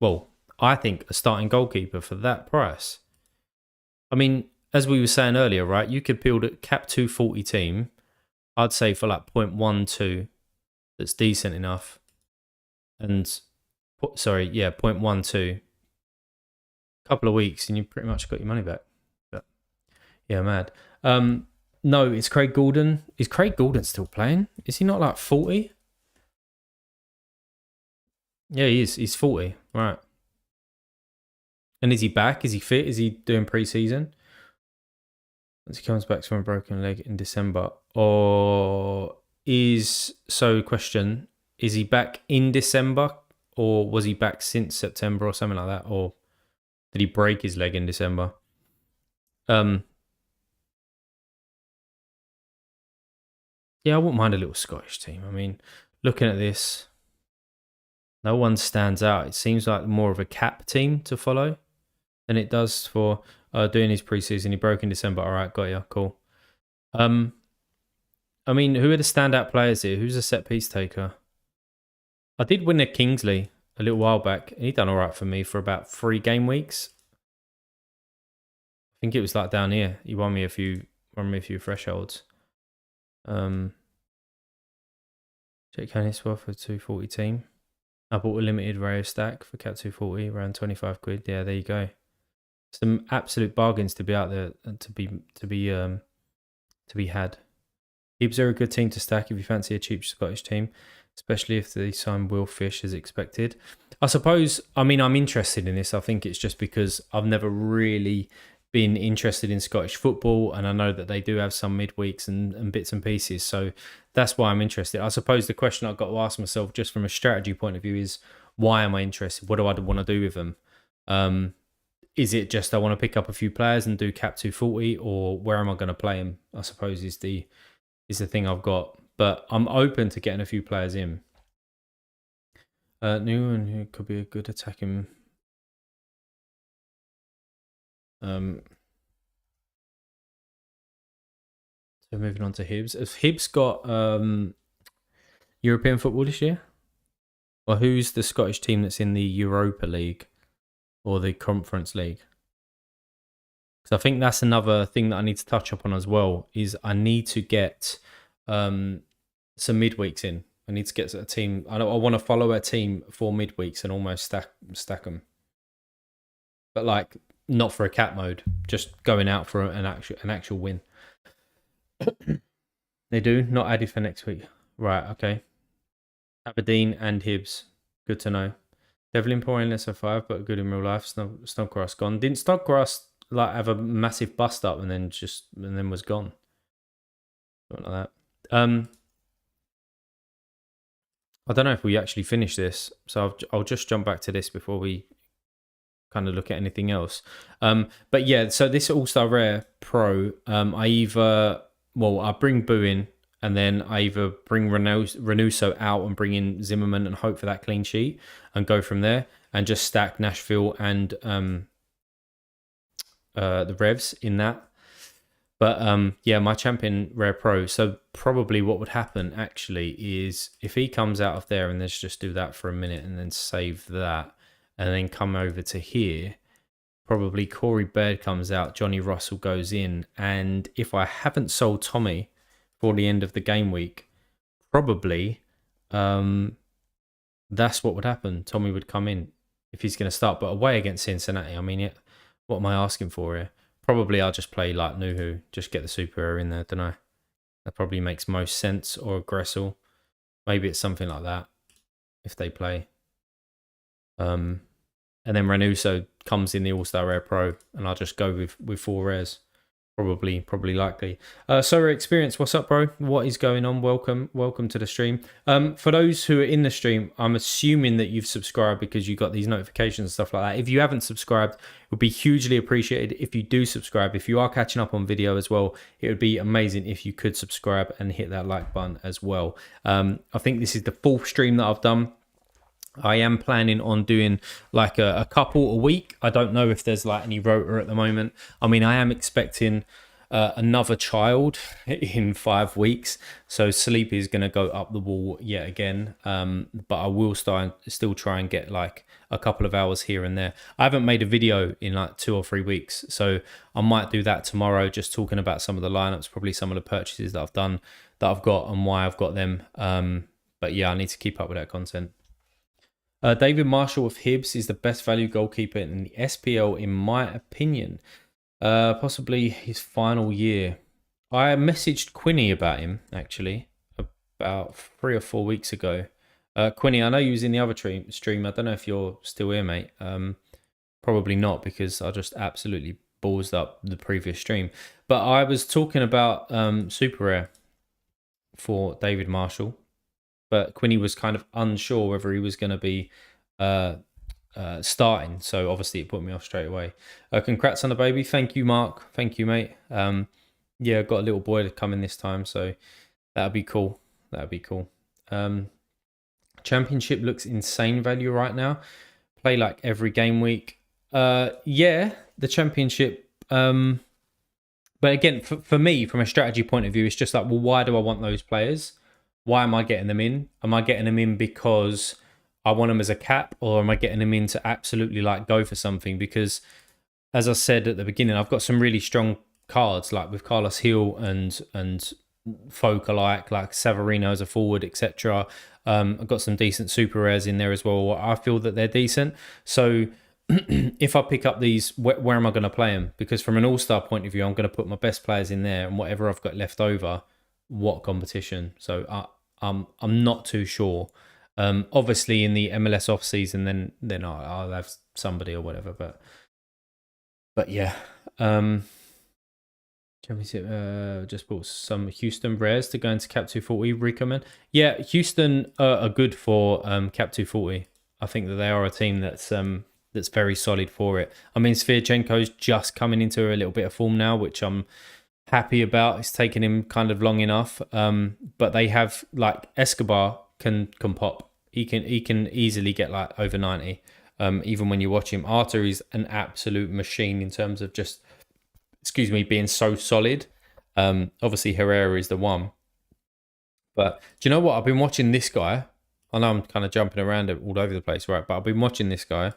Well, I think a starting goalkeeper for that price. I mean, as we were saying earlier, right? You could build a cap 240 team. I'd say for like 0.12, that's decent enough. And sorry, yeah, 0.12. Couple of weeks and you pretty much got your money back. But yeah, mad. No, it's Craig Gordon. Is Craig Gordon still playing? Is he not like 40? Yeah, he is. He's 40. Right. And is he back? Is he fit? Is he doing pre-season? As he comes back from a broken leg in December. Or question, is he back in December? Or was he back since September or something like that? Or did he break his leg in December? Yeah, I wouldn't mind a little Scottish team. I mean, looking at this, no one stands out. It seems like more of a cap team to follow than it does for doing his preseason. He broke in December. All right, got you. Cool. I mean, who are the standout players here? Who's a set piece taker? I did win a Kingsley a little while back. He done all right for me for about 3 game weeks. I think it was like down here. He won me a few thresholds. Check Caniswell for 240 team. I bought a limited rare stack for Cat 240, around 25 quid. Yeah, there you go. Some absolute bargains to be out there and to be had. Hibs are a good team to stack if you fancy a cheap Scottish team, especially if they sign Will Fish as expected. I suppose, I mean, I'm interested in this. I think it's just because I've never really been interested in Scottish football, and I know that they do have some midweeks and bits and pieces, so that's why I'm interested. I suppose the question I've got to ask myself, just from a strategy point of view, is why am I interested? What do I want to do with them? Is it just I want to pick up a few players and do cap 240, or where am I going to play them? I suppose is the thing I've got, but I'm open to getting a few players in. New one who could be a good attacking. So moving on to Hibs. Has Hibs got European football this year? Or who's the Scottish team that's in the Europa League or the Conference League? Because I think that's another thing that I need to touch upon as well, is I need to get some midweeks in. I need to get a team. I want to follow a team for midweeks and almost stack them. But like, not for a cap mode, just going out for an actual win. They do not added for next week, right? Okay. Aberdeen and Hibs, good to know. Devlin poor in SO5, but good in real life. Snodgrass gone. Didn't Snodgrass like have a massive bust up and then was gone? Something like that. I don't know if we actually finish this, so I'll just jump back to this before we kind of look at anything else. But yeah, so this All-Star Rare Pro, I bring Boo in, and then I either bring Renuso out and bring in Zimmerman and hope for that clean sheet and go from there, and just stack Nashville and the Revs in that. But yeah, my champion Rare Pro. So probably what would happen actually is if he comes out of there, and let's just do that for a minute and then save that and then come over to here, probably Corey Baird comes out, Johnny Russell goes in. And if I haven't sold Tommy for the end of the game week, probably that's what would happen. Tommy would come in if he's going to start. But away against Cincinnati, I mean, what am I asking for here? Probably I'll just play like Nuhu, just get the super error in there, don't I? That probably makes most sense, or Gressel. Maybe it's something like that if they play. And then Renuso comes in the All-Star Rare Pro, and I'll just go with 4 rares. Probably likely. Sorare Experience, what's up, bro? What is going on? Welcome to the stream. For those who are in the stream, I'm assuming that you've subscribed because you got these notifications and stuff like that. If you haven't subscribed, it would be hugely appreciated if you do subscribe. If you are catching up on video as well, it would be amazing if you could subscribe and hit that like button as well. I think this is the 4th stream that I've done. I am planning on doing like a couple a week. I don't know if there's like any rota at the moment. I mean, I am expecting another child in 5 weeks, so sleep is going to go up the wall yet again. But I will still try and get like a couple of hours here and there. I haven't made a video in like 2 or 3 weeks, so I might do that tomorrow, just talking about some of the lineups, probably some of the purchases that I've done, that I've got, and why I've got them. But yeah, I need to keep up with that content. David Marshall of Hibs is the best value goalkeeper in the SPL, in my opinion. Possibly his final year. I messaged Quinny about him, actually, about 3 or 4 weeks ago. Quinny, I know you was in the other stream. I don't know if you're still here, mate. Probably not, because I just absolutely ballsed up the previous stream. But I was talking about Super Rare for David Marshall. But Quinny was kind of unsure whether he was going to be starting. So obviously it put me off straight away. Congrats on the baby. Thank you, Mark. Thank you, mate. Yeah, I've got a little boy to come in this time, so that'd be cool. That'd be cool. Championship looks insane value right now. Play like every game week. Yeah, the championship. But again, for me, from a strategy point of view, it's just like, well, why do I want those players? Why am I getting them in? Am I getting them in because I want them as a cap, or am I getting them in to absolutely like go for something? Because as I said at the beginning, I've got some really strong cards, like with Carlos Hill and folk alike, like Savarino as a forward, etc. I've got some decent super rares in there as well. I feel that they're decent. So if I pick up these, where am I going to play them? Because from an all-star point of view, I'm going to put my best players in there, and whatever I've got left over, what competition? So I'm not too sure. Obviously in the MLS off season, then I'll have somebody or whatever. But yeah. Just bought some Houston Rares to go into Cap 240. Recommend? Yeah, Houston are good for Cap 240. I think that they are a team that's very solid for it. I mean, Svirchenko's just coming into a little bit of form now, which I'm happy about. It's taken him kind of long enough. But they have like Escobar can pop. He can easily get like over 90. Even when you watch him, Arthur is an absolute machine in terms of just, being so solid. Obviously Herrera is the one. But do you know what? I've been watching this guy. I know I'm kind of jumping around all over the place, right? But I've been watching this guy,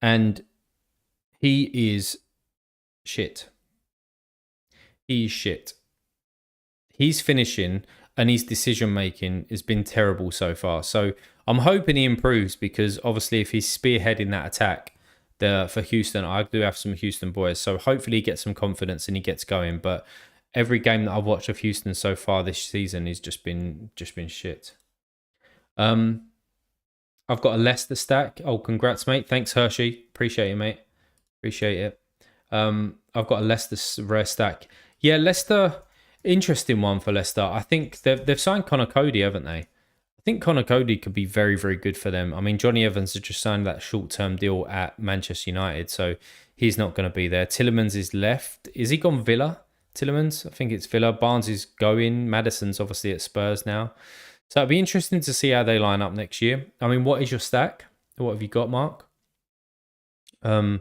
and he is shit. He's shit. His finishing and his decision making has been terrible so far. So I'm hoping he improves, because obviously if he's spearheading that attack for Houston, I do have some Houston boys. So hopefully he gets some confidence and he gets going. But every game that I've watched of Houston so far this season has just been shit. I've got a Leicester stack. Oh, congrats, mate. Thanks, Hershey. Appreciate it, mate. Appreciate it. I've got a Leicester rare stack. Yeah, Leicester, interesting one for Leicester. I think they've signed Connor Cody, haven't they? I think Connor Cody could be very, very good for them. I mean, Johnny Evans has just signed that short-term deal at Manchester United, so he's not going to be there. Tillemans is left. Is he gone Villa? Tillemans? I think it's Villa. Barnes is going. Maddison's obviously at Spurs now. So it'll be interesting to see how they line up next year. I mean, what is your stack? What have you got, Mark? And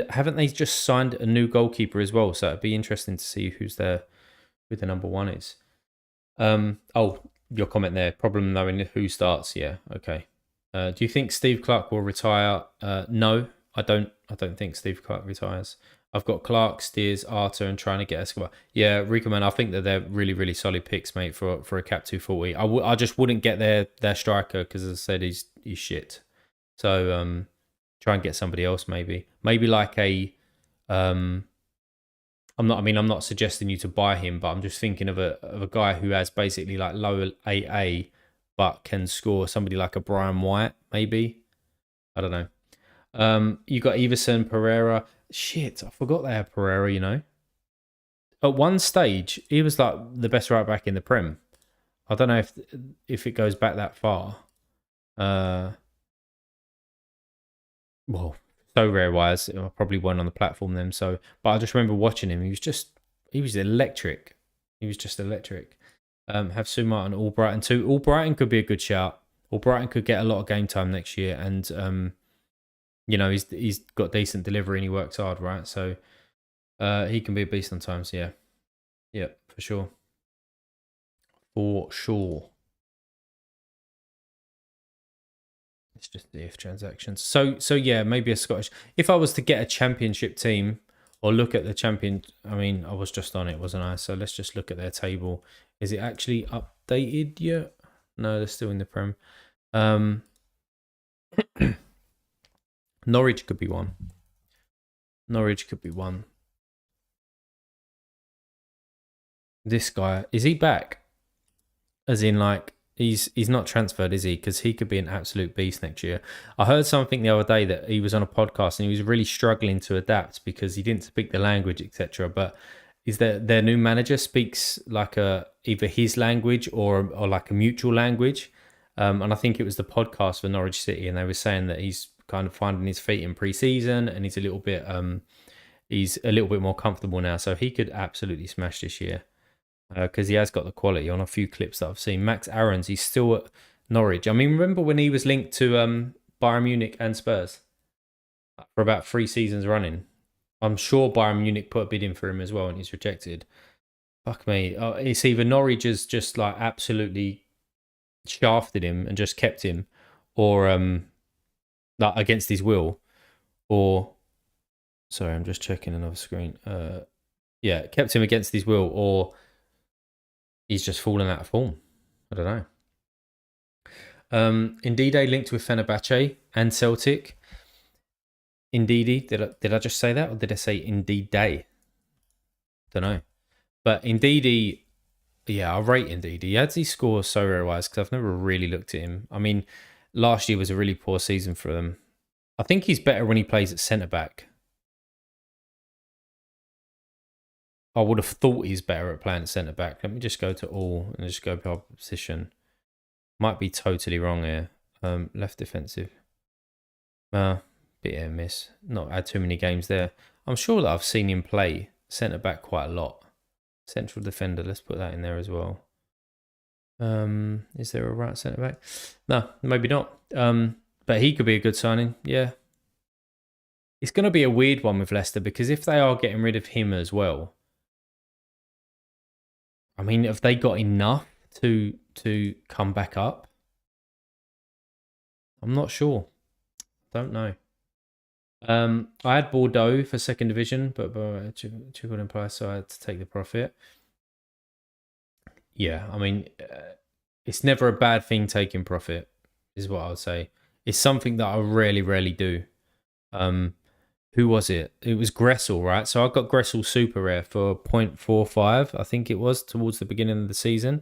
haven't they just signed a new goalkeeper as well? So it'd be interesting to see who the number one is. Oh, your comment there. Problem knowing who starts. Yeah, okay. Do you think Steve Clark will retire? No, I don't think Steve Clark retires. I've got Clark, Steers, Arter, and trying to get Escobar. Yeah, Rico, man, I think that they're really, really solid picks, mate, for a Cap 240. I just wouldn't get their striker, because as I said, he's shit. So try and get somebody else, maybe like a I'm not suggesting you to buy him, but I'm just thinking of a guy who has basically like lower AA but can score, somebody like a Brian White, maybe. I don't know. You got Everson, Pereira. Shit, I forgot they had Pereira, you know. At one stage, he was like the best right back in the Prem. I don't know if it goes back that far. Uh, well, so rare wise, I probably weren't on the platform then. So, but I just remember watching him. He was electric. He was just electric. Have Sumar and Albrighton too. Albrighton could be a good shout. Albrighton could get a lot of game time next year, and you know he's got decent delivery and he works hard, right? So he can be a beast sometimes. Yeah, yeah, for sure, for sure. It's just the if transactions. So yeah, maybe a Scottish. If I was to get a championship team or look at the champion, I mean, I was just on it, wasn't I? So let's just look at their table. Is it actually updated yet? No, they're still in the Prem. Norwich could be one. Norwich could be one. This guy, is he back? As in, like, he's not transferred, is he? Because he could be an absolute beast next year. I heard something the other day that he was on a podcast and he was really struggling to adapt because he didn't speak the language, etc. But is that their new manager speaks like either his language or like a mutual language? And I think it was the podcast for Norwich City, and they were saying that he's kind of finding his feet in pre-season and he's a little bit more comfortable now, so he could absolutely smash this year. Because he has got the quality on a few clips that I've seen. Max Aarons, he's still at Norwich. I mean, remember when he was linked to Bayern Munich and Spurs for about 3 seasons running? I'm sure Bayern Munich put a bid in for him as well and he's rejected. Fuck me. It's either Norwich has just like absolutely shafted him and just kept him, or like against his will, or sorry, I'm just checking another screen. Yeah, kept him against his will, or he's just fallen out of form. I don't know. Ndidi linked with Fenerbahce and Celtic. Ndidi, did I just say that, or did I say Ndidi? Don't know. But Ndidi, yeah, I rate Ndidi. How does he score Sorare wise? Because I've never really looked at him. I mean, last year was a really poor season for them. I think he's better when he plays at centre back. I would have thought he's better at playing at centre back. Let me just go to all and just go by position. Might be totally wrong here. Left defensive. Bit hit and miss. Not had too many games there. I'm sure that I've seen him play centre back quite a lot. Central defender. Let's put that in there as well. Is there a right centre back? No, maybe not. But he could be a good signing. Yeah. It's going to be a weird one with Leicester because if they are getting rid of him as well, I mean, have they got enough to come back up? I'm not sure. Don't know. I had Bordeaux for second division, but too good in price, so I had to take the profit. Yeah, I mean, it's never a bad thing taking profit, is what I would say. It's something that I really, rarely do. Who was it? It was Gressel, right? So I got Gressel super rare for 0.45, I think it was, towards the beginning of the season.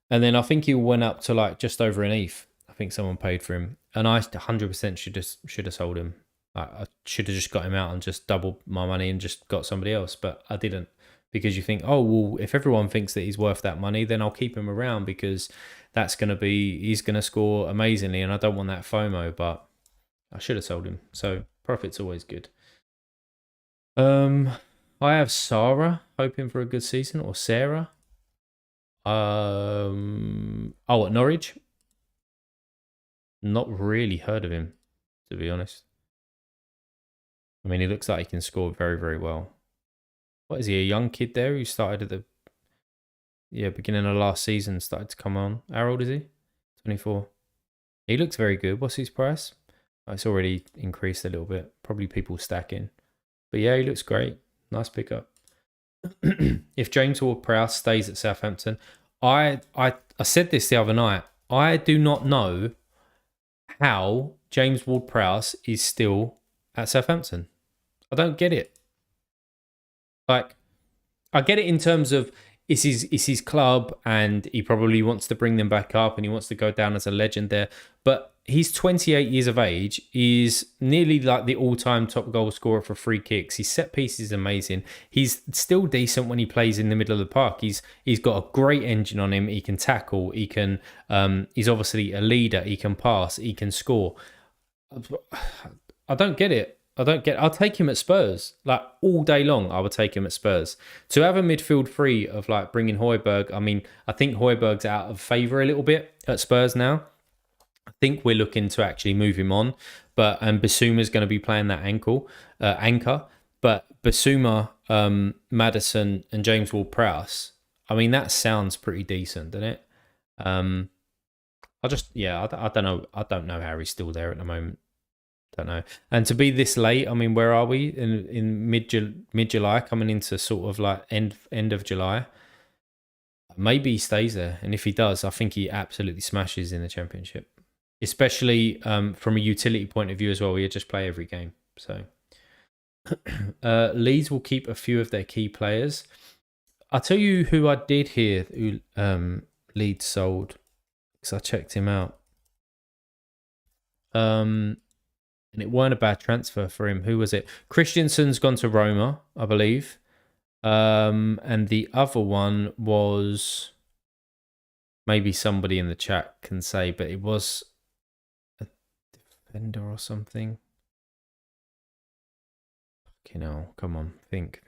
And then I think he went up to like just over an ETH. I think someone paid for him. And I 100% should have sold him. I should have just got him out and just doubled my money and just got somebody else. But I didn't. Because you think, oh, well, if everyone thinks that he's worth that money, then I'll keep him around because he's going to score amazingly. And I don't want that FOMO, but I should have sold him. So profit's always good. I have Sarah hoping for a good season, or Sarah. At Norwich. Not really heard of him, to be honest. I mean, he looks like he can score very, very well. What is he, a young kid there who started at the beginning of last season, started to come on? How old is he? 24. He looks very good. What's his price? Oh, it's already increased a little bit. Probably people stacking. But yeah, he looks great. Nice pickup. If James Ward-Prowse stays at Southampton, I said this the other night. I do not know how James Ward-Prowse is still at Southampton. I don't get it. Like, I get it in terms of it's his club, and he probably wants to bring them back up, and he wants to go down as a legend there. But he's 28 years of age. He's nearly like the all-time top goal scorer for free kicks. His set piece is amazing. He's still decent when he plays in the middle of the park. He's got a great engine on him. He can tackle. He can. He's obviously a leader. He can pass. He can score. I don't get it. I'll take him at Spurs, like all day long. I would take him at Spurs. To have a midfield free of like bringing Højbjerg. I mean, I think Højbjerg's out of favour a little bit at Spurs now. I think we're looking to actually move him on, but Bissouma's going to be playing that anchor. But Bissouma, Maddison, and James Ward-Prowse. I mean, that sounds pretty decent, doesn't it? I don't know. I don't know how he's still there at the moment. Don't know. And to be this late, I mean, where are we in mid July, coming into sort of like end of July? Maybe he stays there, and if he does, I think he absolutely smashes in the Championship, especially from a utility point of view as well. We just play every game, so Leeds will keep a few of their key players. I'll tell you who I did hear who Leeds sold, because I checked him out. And it weren't a bad transfer for him. Who was it? Christensen's gone to Roma, I believe. And the other one was, maybe somebody in the chat can say, but it was a defender or something. Okay, no, come on. Think.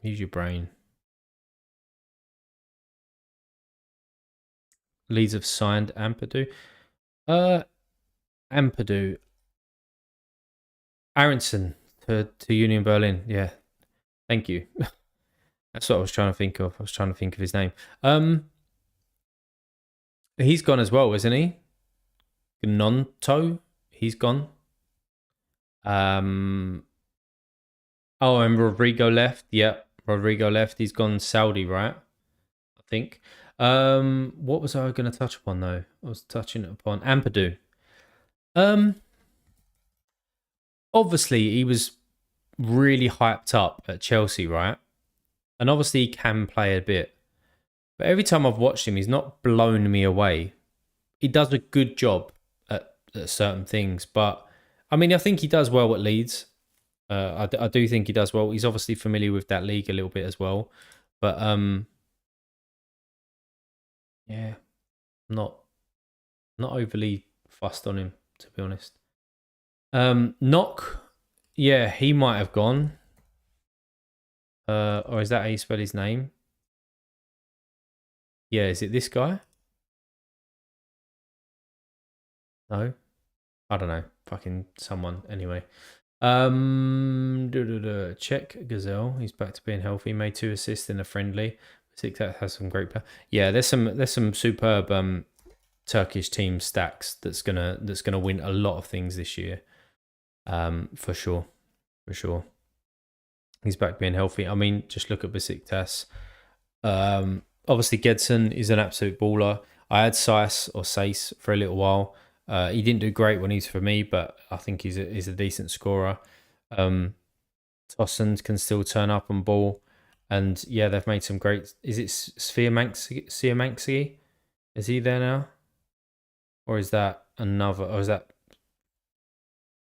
Use your brain. Leeds have signed Ampadu. Ampadu. Aronson to Union Berlin. Yeah. Thank you. That's what I was trying to think of. I was trying to think of his name. He's gone as well, isn't he? Gnonto? He's gone. And Rodrigo left. Yep, Rodrigo left. He's gone Saudi, right? I think. What was I going to touch upon though? I was touching upon Ampadu. Obviously, he was really hyped up at Chelsea, right? And obviously, he can play a bit. But every time I've watched him, he's not blown me away. He does a good job at certain things. But, I mean, I think he does well at Leeds. I do think he does well. He's obviously familiar with that league a little bit as well. But, yeah, not overly fussed on him, to be honest. Knock, yeah, he might have gone. Or is that how you spell his name? Yeah, is it this guy? No, I don't know. Fucking someone. Anyway, check Gazelle. He's back to being healthy. Made 2 assists in a friendly. That has some great play. Yeah, there's some superb Turkish team stacks that's gonna win a lot of things this year. For sure. He's back being healthy. I mean, just look at Besiktas. Obviously, Gedson is an absolute baller. I had Sace for a little while. He didn't do great when he's for me, but I think he's a decent scorer. Tossens can still turn up and ball. And yeah, they've made some great... Is it Siamanxi? Is he there now? Or is that another... Or is that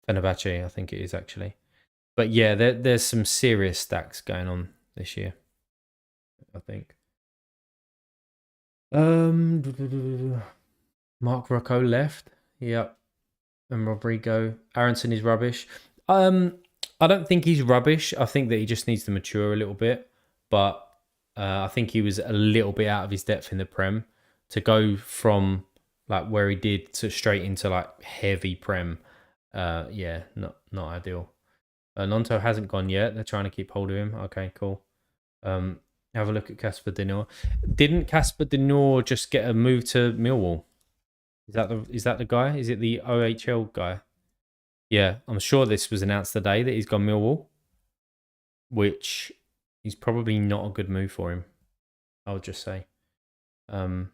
Fenerbahce? I think it is, actually. But yeah, there's some serious stacks going on this year, I think. Mark Rocco left. Yep. And Rodrigo. Aronson is rubbish. I don't think he's rubbish. I think that he just needs to mature a little bit. But I think he was a little bit out of his depth in the Prem. To go from like where he did to straight into like heavy Prem. Yeah, not ideal. Nonto hasn't gone yet. They're trying to keep hold of him. Okay, cool. Have a look at Casper Denor. Didn't Casper Denor just get a move to Millwall? Is that the guy? Is it the OHL guy? Yeah, I'm sure this was announced today that he's gone Millwall, which is probably not a good move for him. I would just say. Oh,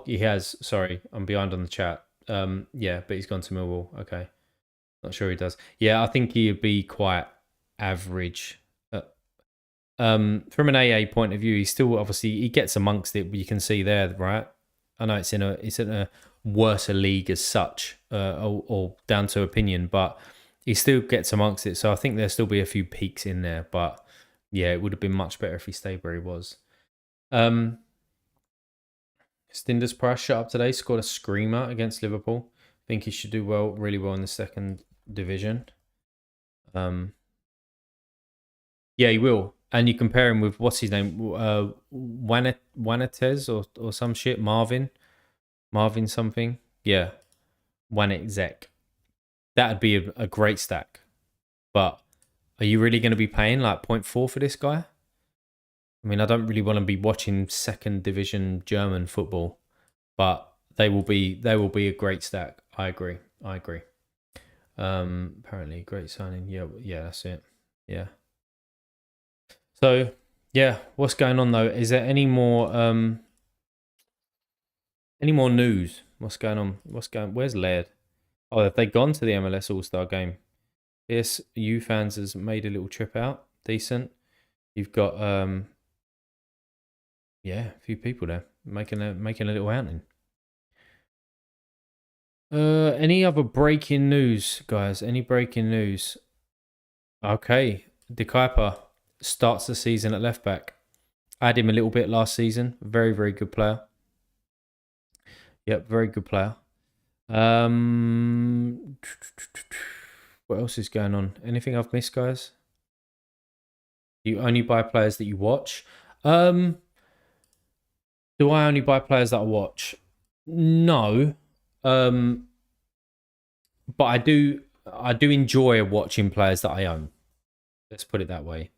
he has. Sorry, I'm behind on the chat. Yeah, but he's gone to Millwall. Okay. Not sure he does. Yeah, I think he'd be quite average from an AA point of view, he's still obviously he gets amongst it. But you can see there, right? I know it's in a worse league as such, or down to opinion, but he still gets amongst it. So I think there'll still be a few peaks in there. But yeah, it would have been much better if he stayed where he was. Stinder's price shut up today, scored a screamer against Liverpool. Think he should do really well in the second division. Yeah, he will. And you compare him with what's his name, Wanetez or some shit, Marvin something. Yeah, Wanetzek. That'd be a great stack. But are you really going to be paying like 0.4 for this guy? I mean, I don't really want to be watching second division German football, but they will be a great stack. I agree. Apparently great signing. Yeah, that's it. Yeah. So yeah, what's going on though? Is there any more news? What's going on? Where's Laird? Oh, have they gone to the MLS All-Star game? Yes, you fans has made a little trip out. Decent. You've got a few people there making a little outing. Any other breaking news, guys? Any breaking news? Okay, De Kuyper starts the season at left back. I had him a little bit last season. Very, very good player. Yep, very good player. What else is going on? Anything I've missed, guys? You only buy players that you watch. Do I only buy players that I watch? No. But I do enjoy watching players that I own. Let's put it that way.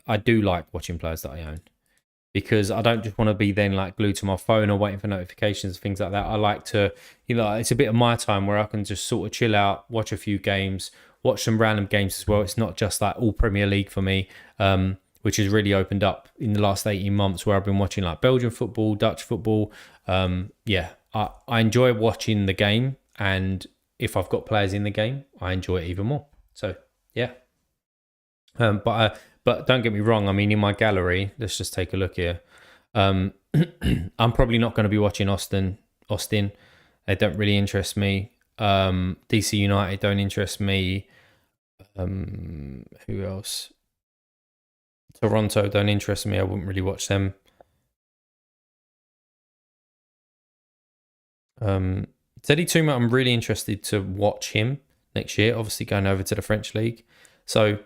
I do like watching players that I own, because I don't just want to be then like glued to my phone or waiting for notifications, things like that. I like to, it's a bit of my time where I can just sort of chill out, watch a few games, watch some random games as well. It's not just like all Premier League for me, which has really opened up in the last 18 months where I've been watching like Belgian football, Dutch football. I enjoy watching the game, and if I've got players in the game, I enjoy it even more. So yeah. But don't get me wrong. I mean, in my gallery, let's just take a look here. I'm probably not going to be watching Austin. They don't really interest me. DC United don't interest me. Who else? Toronto don't interest me. I wouldn't really watch them. Teddy Tuma, I'm really interested to watch him next year. Obviously, going over to the French league. So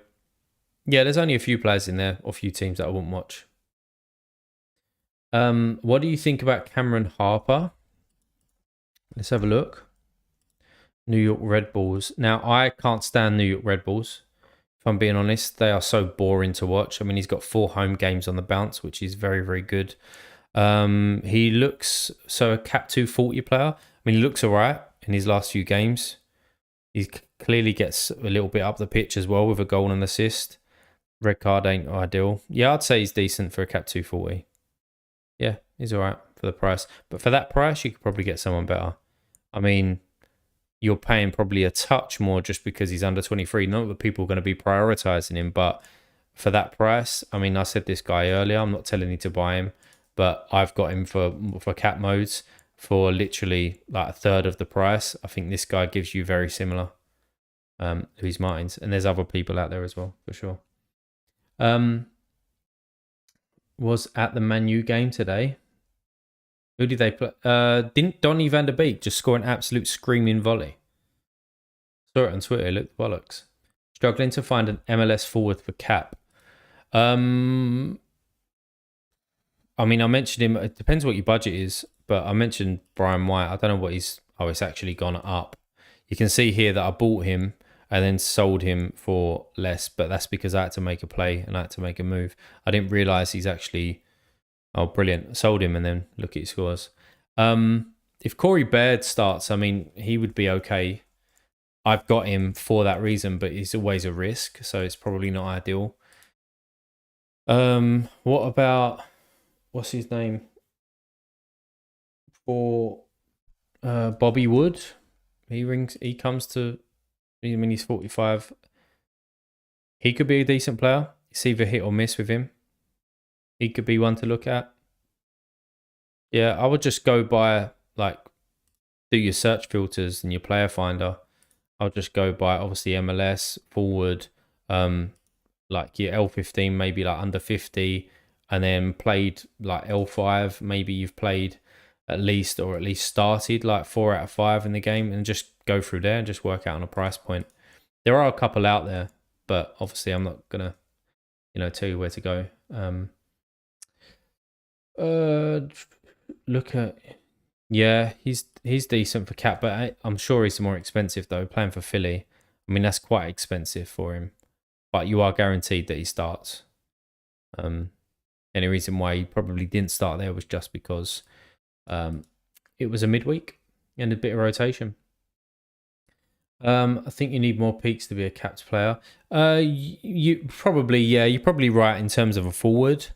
yeah, there's only a few players in there, or a few teams that I wouldn't watch. What do you think about Cameron Harper? Let's have a look. New York Red Bulls. Now, I can't stand New York Red Bulls. If I'm being honest, they are so boring to watch. I mean, he's got 4 home games on the bounce, which is very, very good. He looks a cap 240 player. I mean, he looks all right in his last few games. He clearly gets a little bit up the pitch as well with a goal and assist. Red card ain't ideal. Yeah, I'd say he's decent for a cap 240. Yeah, he's all right for the price. But for that price, you could probably get someone better. I mean, you're paying probably a touch more just because he's under 23. Not that people are going to be prioritising him, but for that price, I mean, I said this guy earlier, I'm not telling you to buy him, but I've got him for cap modes for literally like a third of the price. I think this guy gives you very similar to his Martins. And there's other people out there as well, for sure. Was at the Man U game today. Who did they play? Didn't Donny van der Beek just score an absolute screaming volley? Saw it on Twitter. It looked bollocks. Struggling to find an MLS forward for cap. I mean, I mentioned him. It depends what your budget is, but I mentioned Brian White. I don't know what he's. Oh, it's actually gone up. You can see here that I bought him and then sold him for less, but that's because I had to make a play and I had to make a move. I didn't realise he's actually... Oh, brilliant. Sold him and then look at his scores. If Corey Baird starts, I mean, he would be okay. I've got him for that reason, but he's always a risk, so it's probably not ideal. What about... What's his name? For Bobby Wood. He comes to... I mean, he's 45. He could be a decent player. It's either hit or miss with him. He could be one to look at. Yeah, I would just go by, like, do your search filters and your player finder. I'll just go by obviously MLS, forward, like your L15, maybe like under 50, and then played like L5. Maybe you've played at least started like 4 out of 5 in the game, and just go through there and just work out on a price point. There are a couple out there, but obviously I'm not gonna, tell you where to go. Look at, yeah, he's decent for Cat, but I'm sure he's more expensive though. Playing for Philly, I mean that's quite expensive for him, but you are guaranteed that he starts. Any reason why he probably didn't start there was just because it was a midweek and a bit of rotation. I think you need more peaks to be a capped player. You're probably right in terms of a forward.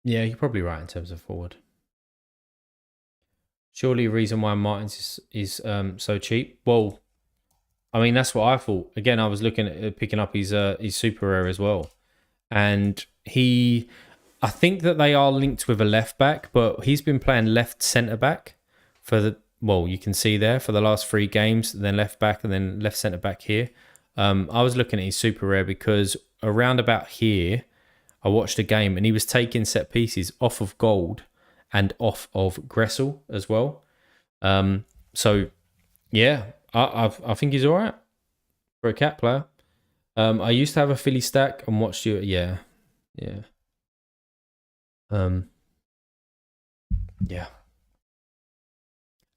Yeah, you're probably right in terms of forward. Surely a reason why Martins is so cheap. Well, I mean that's what I thought. Again, I was looking at picking up his super rare as well, and I think that they are linked with a left back, but he's been playing left centre back for you can see there for the last 3 games, then left back and then left centre back here. I was looking at his super rare because around about here, I watched a game and he was taking set pieces off of Gold and off of Gressel as well. So yeah, I think he's all right for a cat player. I used to have a Philly stack and watched you. Yeah. Yeah.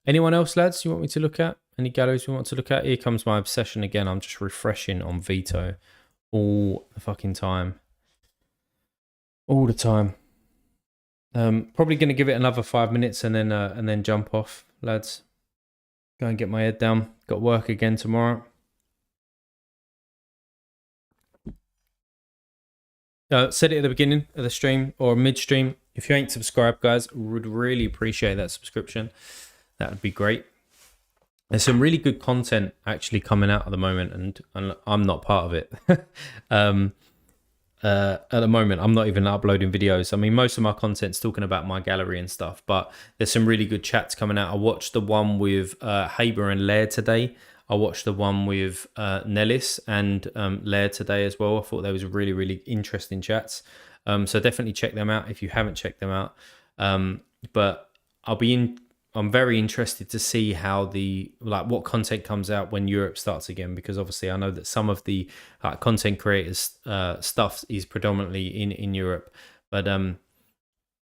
Anyone else, lads, you want me to look at? Any gallows we want to look at? Here comes my obsession again. I'm just refreshing on Veto all the fucking time. All the time. Probably going to give it another 5 minutes and then jump off, lads. Go and get my head down. Got work again tomorrow. Said it at the beginning of the stream or mid-stream. If you ain't subscribed, guys, would really appreciate that subscription. That would be great. There's some really good content actually coming out at the moment, and I'm not part of it. At the moment, I'm not even uploading videos. I mean, most of my content's talking about my gallery and stuff, but there's some really good chats coming out. I watched the one with Haber and Laird today. I watched the one with Nellis and Laird today as well. I thought they was really, really interesting chats. So definitely check them out if you haven't checked them out. But I'm very interested to see how what content comes out when Europe starts again, because obviously I know that some of the content creators stuff is predominantly in Europe. But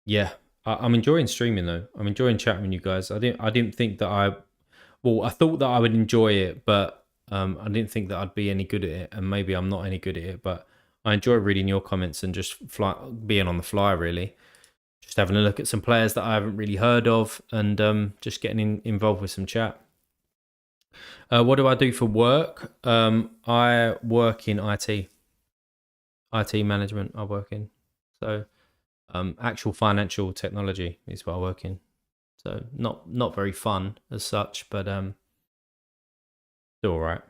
yeah, I'm enjoying streaming though. I'm enjoying chatting with you guys. I didn't think that I thought that I would enjoy it, but I didn't think that I'd be any good at it, and maybe I'm not any good at it. But I enjoy reading your comments and just being on the fly, really. Just having a look at some players that I haven't really heard of, and just getting involved with some chat. What do I do for work? I work in IT management. I work in, so actual financial technology is what I work in. So not very fun as such, but still all right,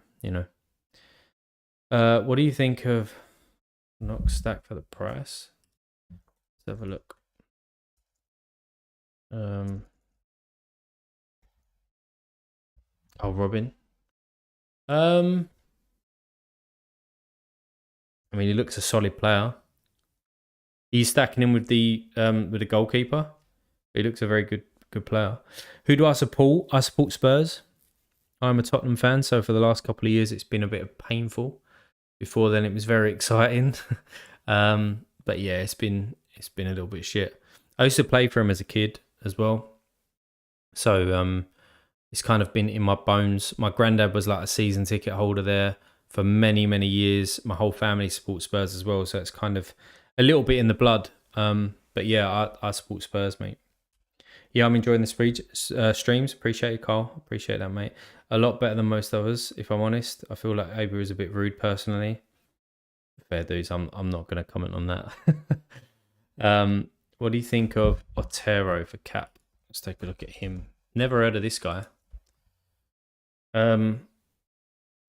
What do you think of Knock Stack for the price? Let's have a look. Robin. I mean, he looks a solid player. He's stacking him with the goalkeeper. He looks a very good player. Who do I support? I support Spurs. I'm a Tottenham fan, so for the last couple of years, it's been a bit painful. Before then, it was very exciting. But yeah, it's been a little bit shit. I used to play for him as a kid as well, so it's kind of been in my bones. My granddad was like a season ticket holder there for many, many years. My whole family supports Spurs as well, so it's kind of a little bit in the blood. But yeah, I support Spurs, mate. Yeah, I'm enjoying the streams. Appreciate it, Carl. Appreciate that, mate. A lot better than most others, if I'm honest. I feel like Aber is a bit rude personally. Fair dues. I'm not going to comment on that. What do you think of Otero for cap? Let's take a look at him. Never heard of this guy.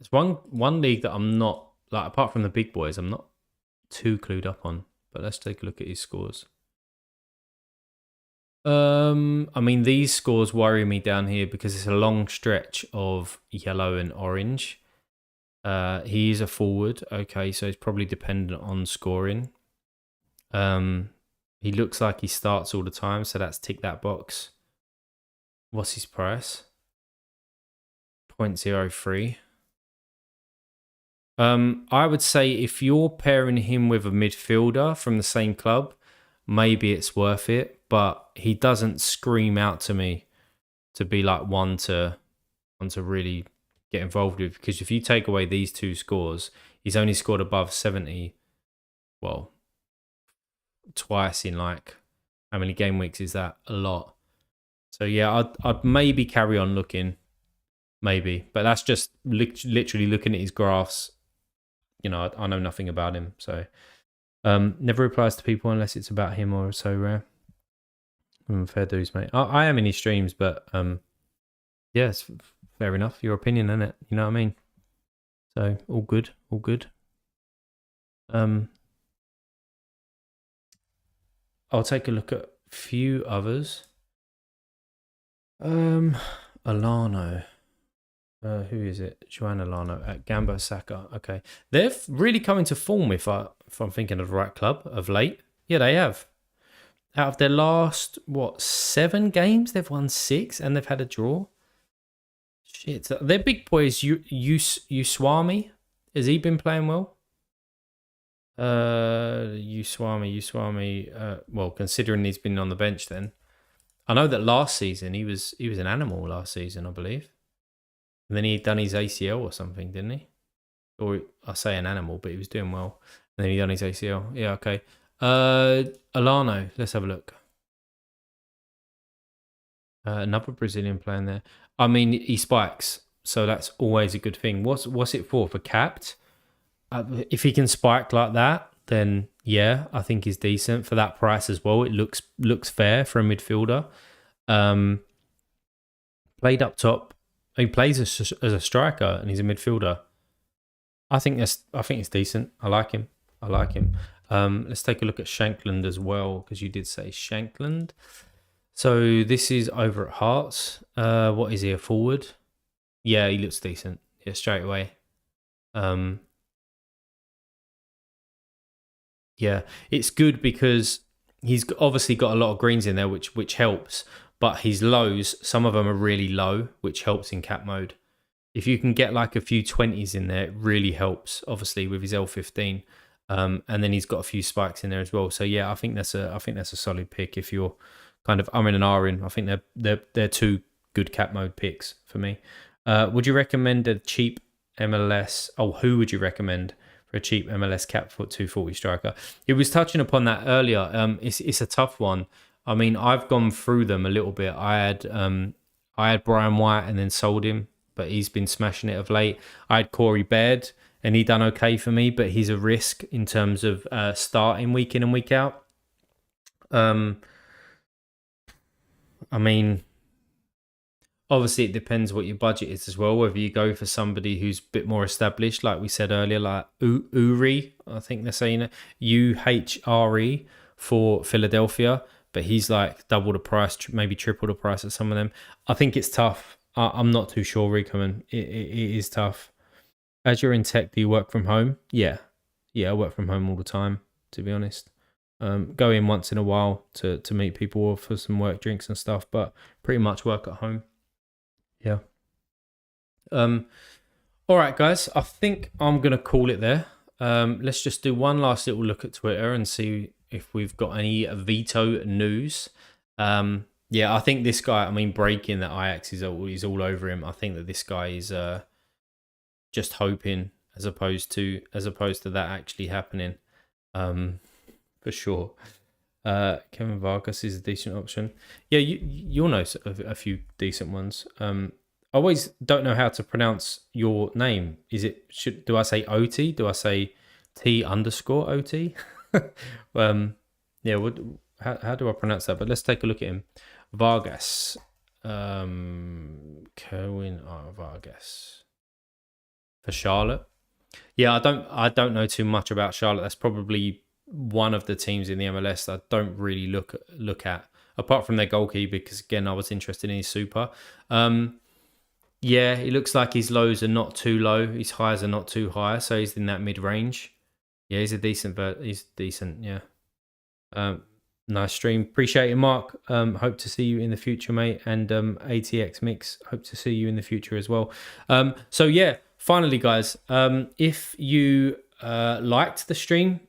It's one league that I'm not, like, apart from the big boys, I'm not too clued up on. But let's take a look at his scores. I mean, these scores worry me down here because it's a long stretch of yellow and orange. He is a forward, okay, so he's probably dependent on scoring. He looks like he starts all the time, so that's tick that box. What's his price? 0.03. I would say if you're pairing him with a midfielder from the same club, maybe it's worth it, but he doesn't scream out to me to be like one to really get involved with, because if you take away these two scores, he's only scored above 70, well, twice in like, how many game weeks is that? A lot. So yeah, I'd maybe carry on looking, maybe, but that's just literally looking at his graphs. You know, I know nothing about him, so never replies to people unless it's about him or so rare. Fair dues, mate. I am in his streams, but yes, fair enough. Your opinion, isn't it? You know what I mean? So all good, all good. I'll take a look at a few others. Alano. Who is it? Joanne Alano at Gamba Saka. Okay, they've really come into form. If I'm thinking of the right club of late, yeah, they have. Out of their last 7 games, they've won 6 and they've had a draw. Shit, their big boys. Uswami, has he been playing well? Uswami. Well, considering he's been on the bench, then I know that last season he was an animal. Last season, I believe. And then he'd done his ACL or something, didn't he? Or I say an animal, but he was doing well. And then he done his ACL. Yeah, okay. Alano, let's have a look. Another Brazilian playing there. I mean, he spikes, so that's always a good thing. What's it for? For capped? If he can spike like that, then yeah, I think he's decent for that price as well. It looks fair for a midfielder. Played up top. He plays as a striker and he's a midfielder. I think it's decent. I like him. Let's take a look at Shankland as well, because you did say Shankland. So this is over at Hearts. What is he, a forward? Yeah, he looks decent. Yeah, straight away. Yeah, it's good because he's obviously got a lot of greens in there, which helps. But his lows, some of them are really low, which helps in cap mode. If you can get like a few 20s in there, it really helps. Obviously with his L15, and then he's got a few spikes in there as well. So yeah, I think that's a solid pick if you're kind of umming and ahhing. I think they're 2 good cap mode picks for me. Would you recommend a cheap MLS? Oh, who would you recommend for a cheap MLS cap for 240 striker? It was touching upon that earlier. It's a tough one. I mean, I've gone through them a little bit. I had Brian White and then sold him, but he's been smashing it of late. I had Corey Baird and he done okay for me, but he's a risk in terms of starting week in and week out. I mean, obviously it depends what your budget is as well, whether you go for somebody who's a bit more established, like we said earlier, like Uri, I think they're saying it, UHRE for Philadelphia, but he's like double the price, maybe triple the price of some of them. I think it's tough. I'm not too sure, Rickman. It is tough. As you're in tech, do you work from home? Yeah, I work from home all the time, to be honest. Go in once in a while to meet people for some work drinks and stuff, but pretty much work at home. Yeah. All right, guys. I think I'm gonna call it there. Let's just do one last little look at Twitter and see if we've got any veto news. Yeah, I think this guy. I mean, breaking that Ajax is all over him. I think that this guy is just hoping, as opposed to that actually happening. For sure. Kevin Vargas is a decent option. Yeah, you'll know a few decent ones. I always don't know how to pronounce your name. Do I say OT? Do I say T_OT? Yeah. How do I pronounce that? But let's take a look at him. Vargas. Kerwin R. Vargas. For Charlotte. Yeah, I don't know too much about Charlotte. That's probably one of the teams in the MLS that I don't really look at, apart from their goalkeeper, because again I was interested in his super. Yeah, it looks like his lows are not too low, his highs are not too high, so he's in that mid range. Yeah, he's a decent, but he's decent. Yeah. Um, nice stream. Appreciate it, Mark. Hope to see you in the future, mate. And ATX Mix, hope to see you in the future as well. So yeah, finally, guys, if you liked the stream,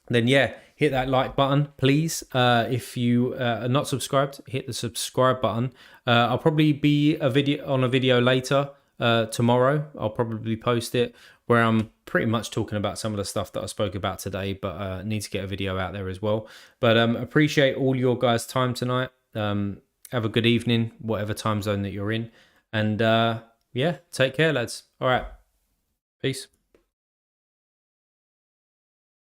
then yeah, hit that like button, please. If you are not subscribed, hit the subscribe button. I'll probably be a video later tomorrow. I'll probably post it where I'm pretty much talking about some of the stuff that I spoke about today, but need to get a video out there as well. But appreciate all your guys' time tonight. Have a good evening, whatever time zone that you're in, and yeah, take care, lads. All right, peace.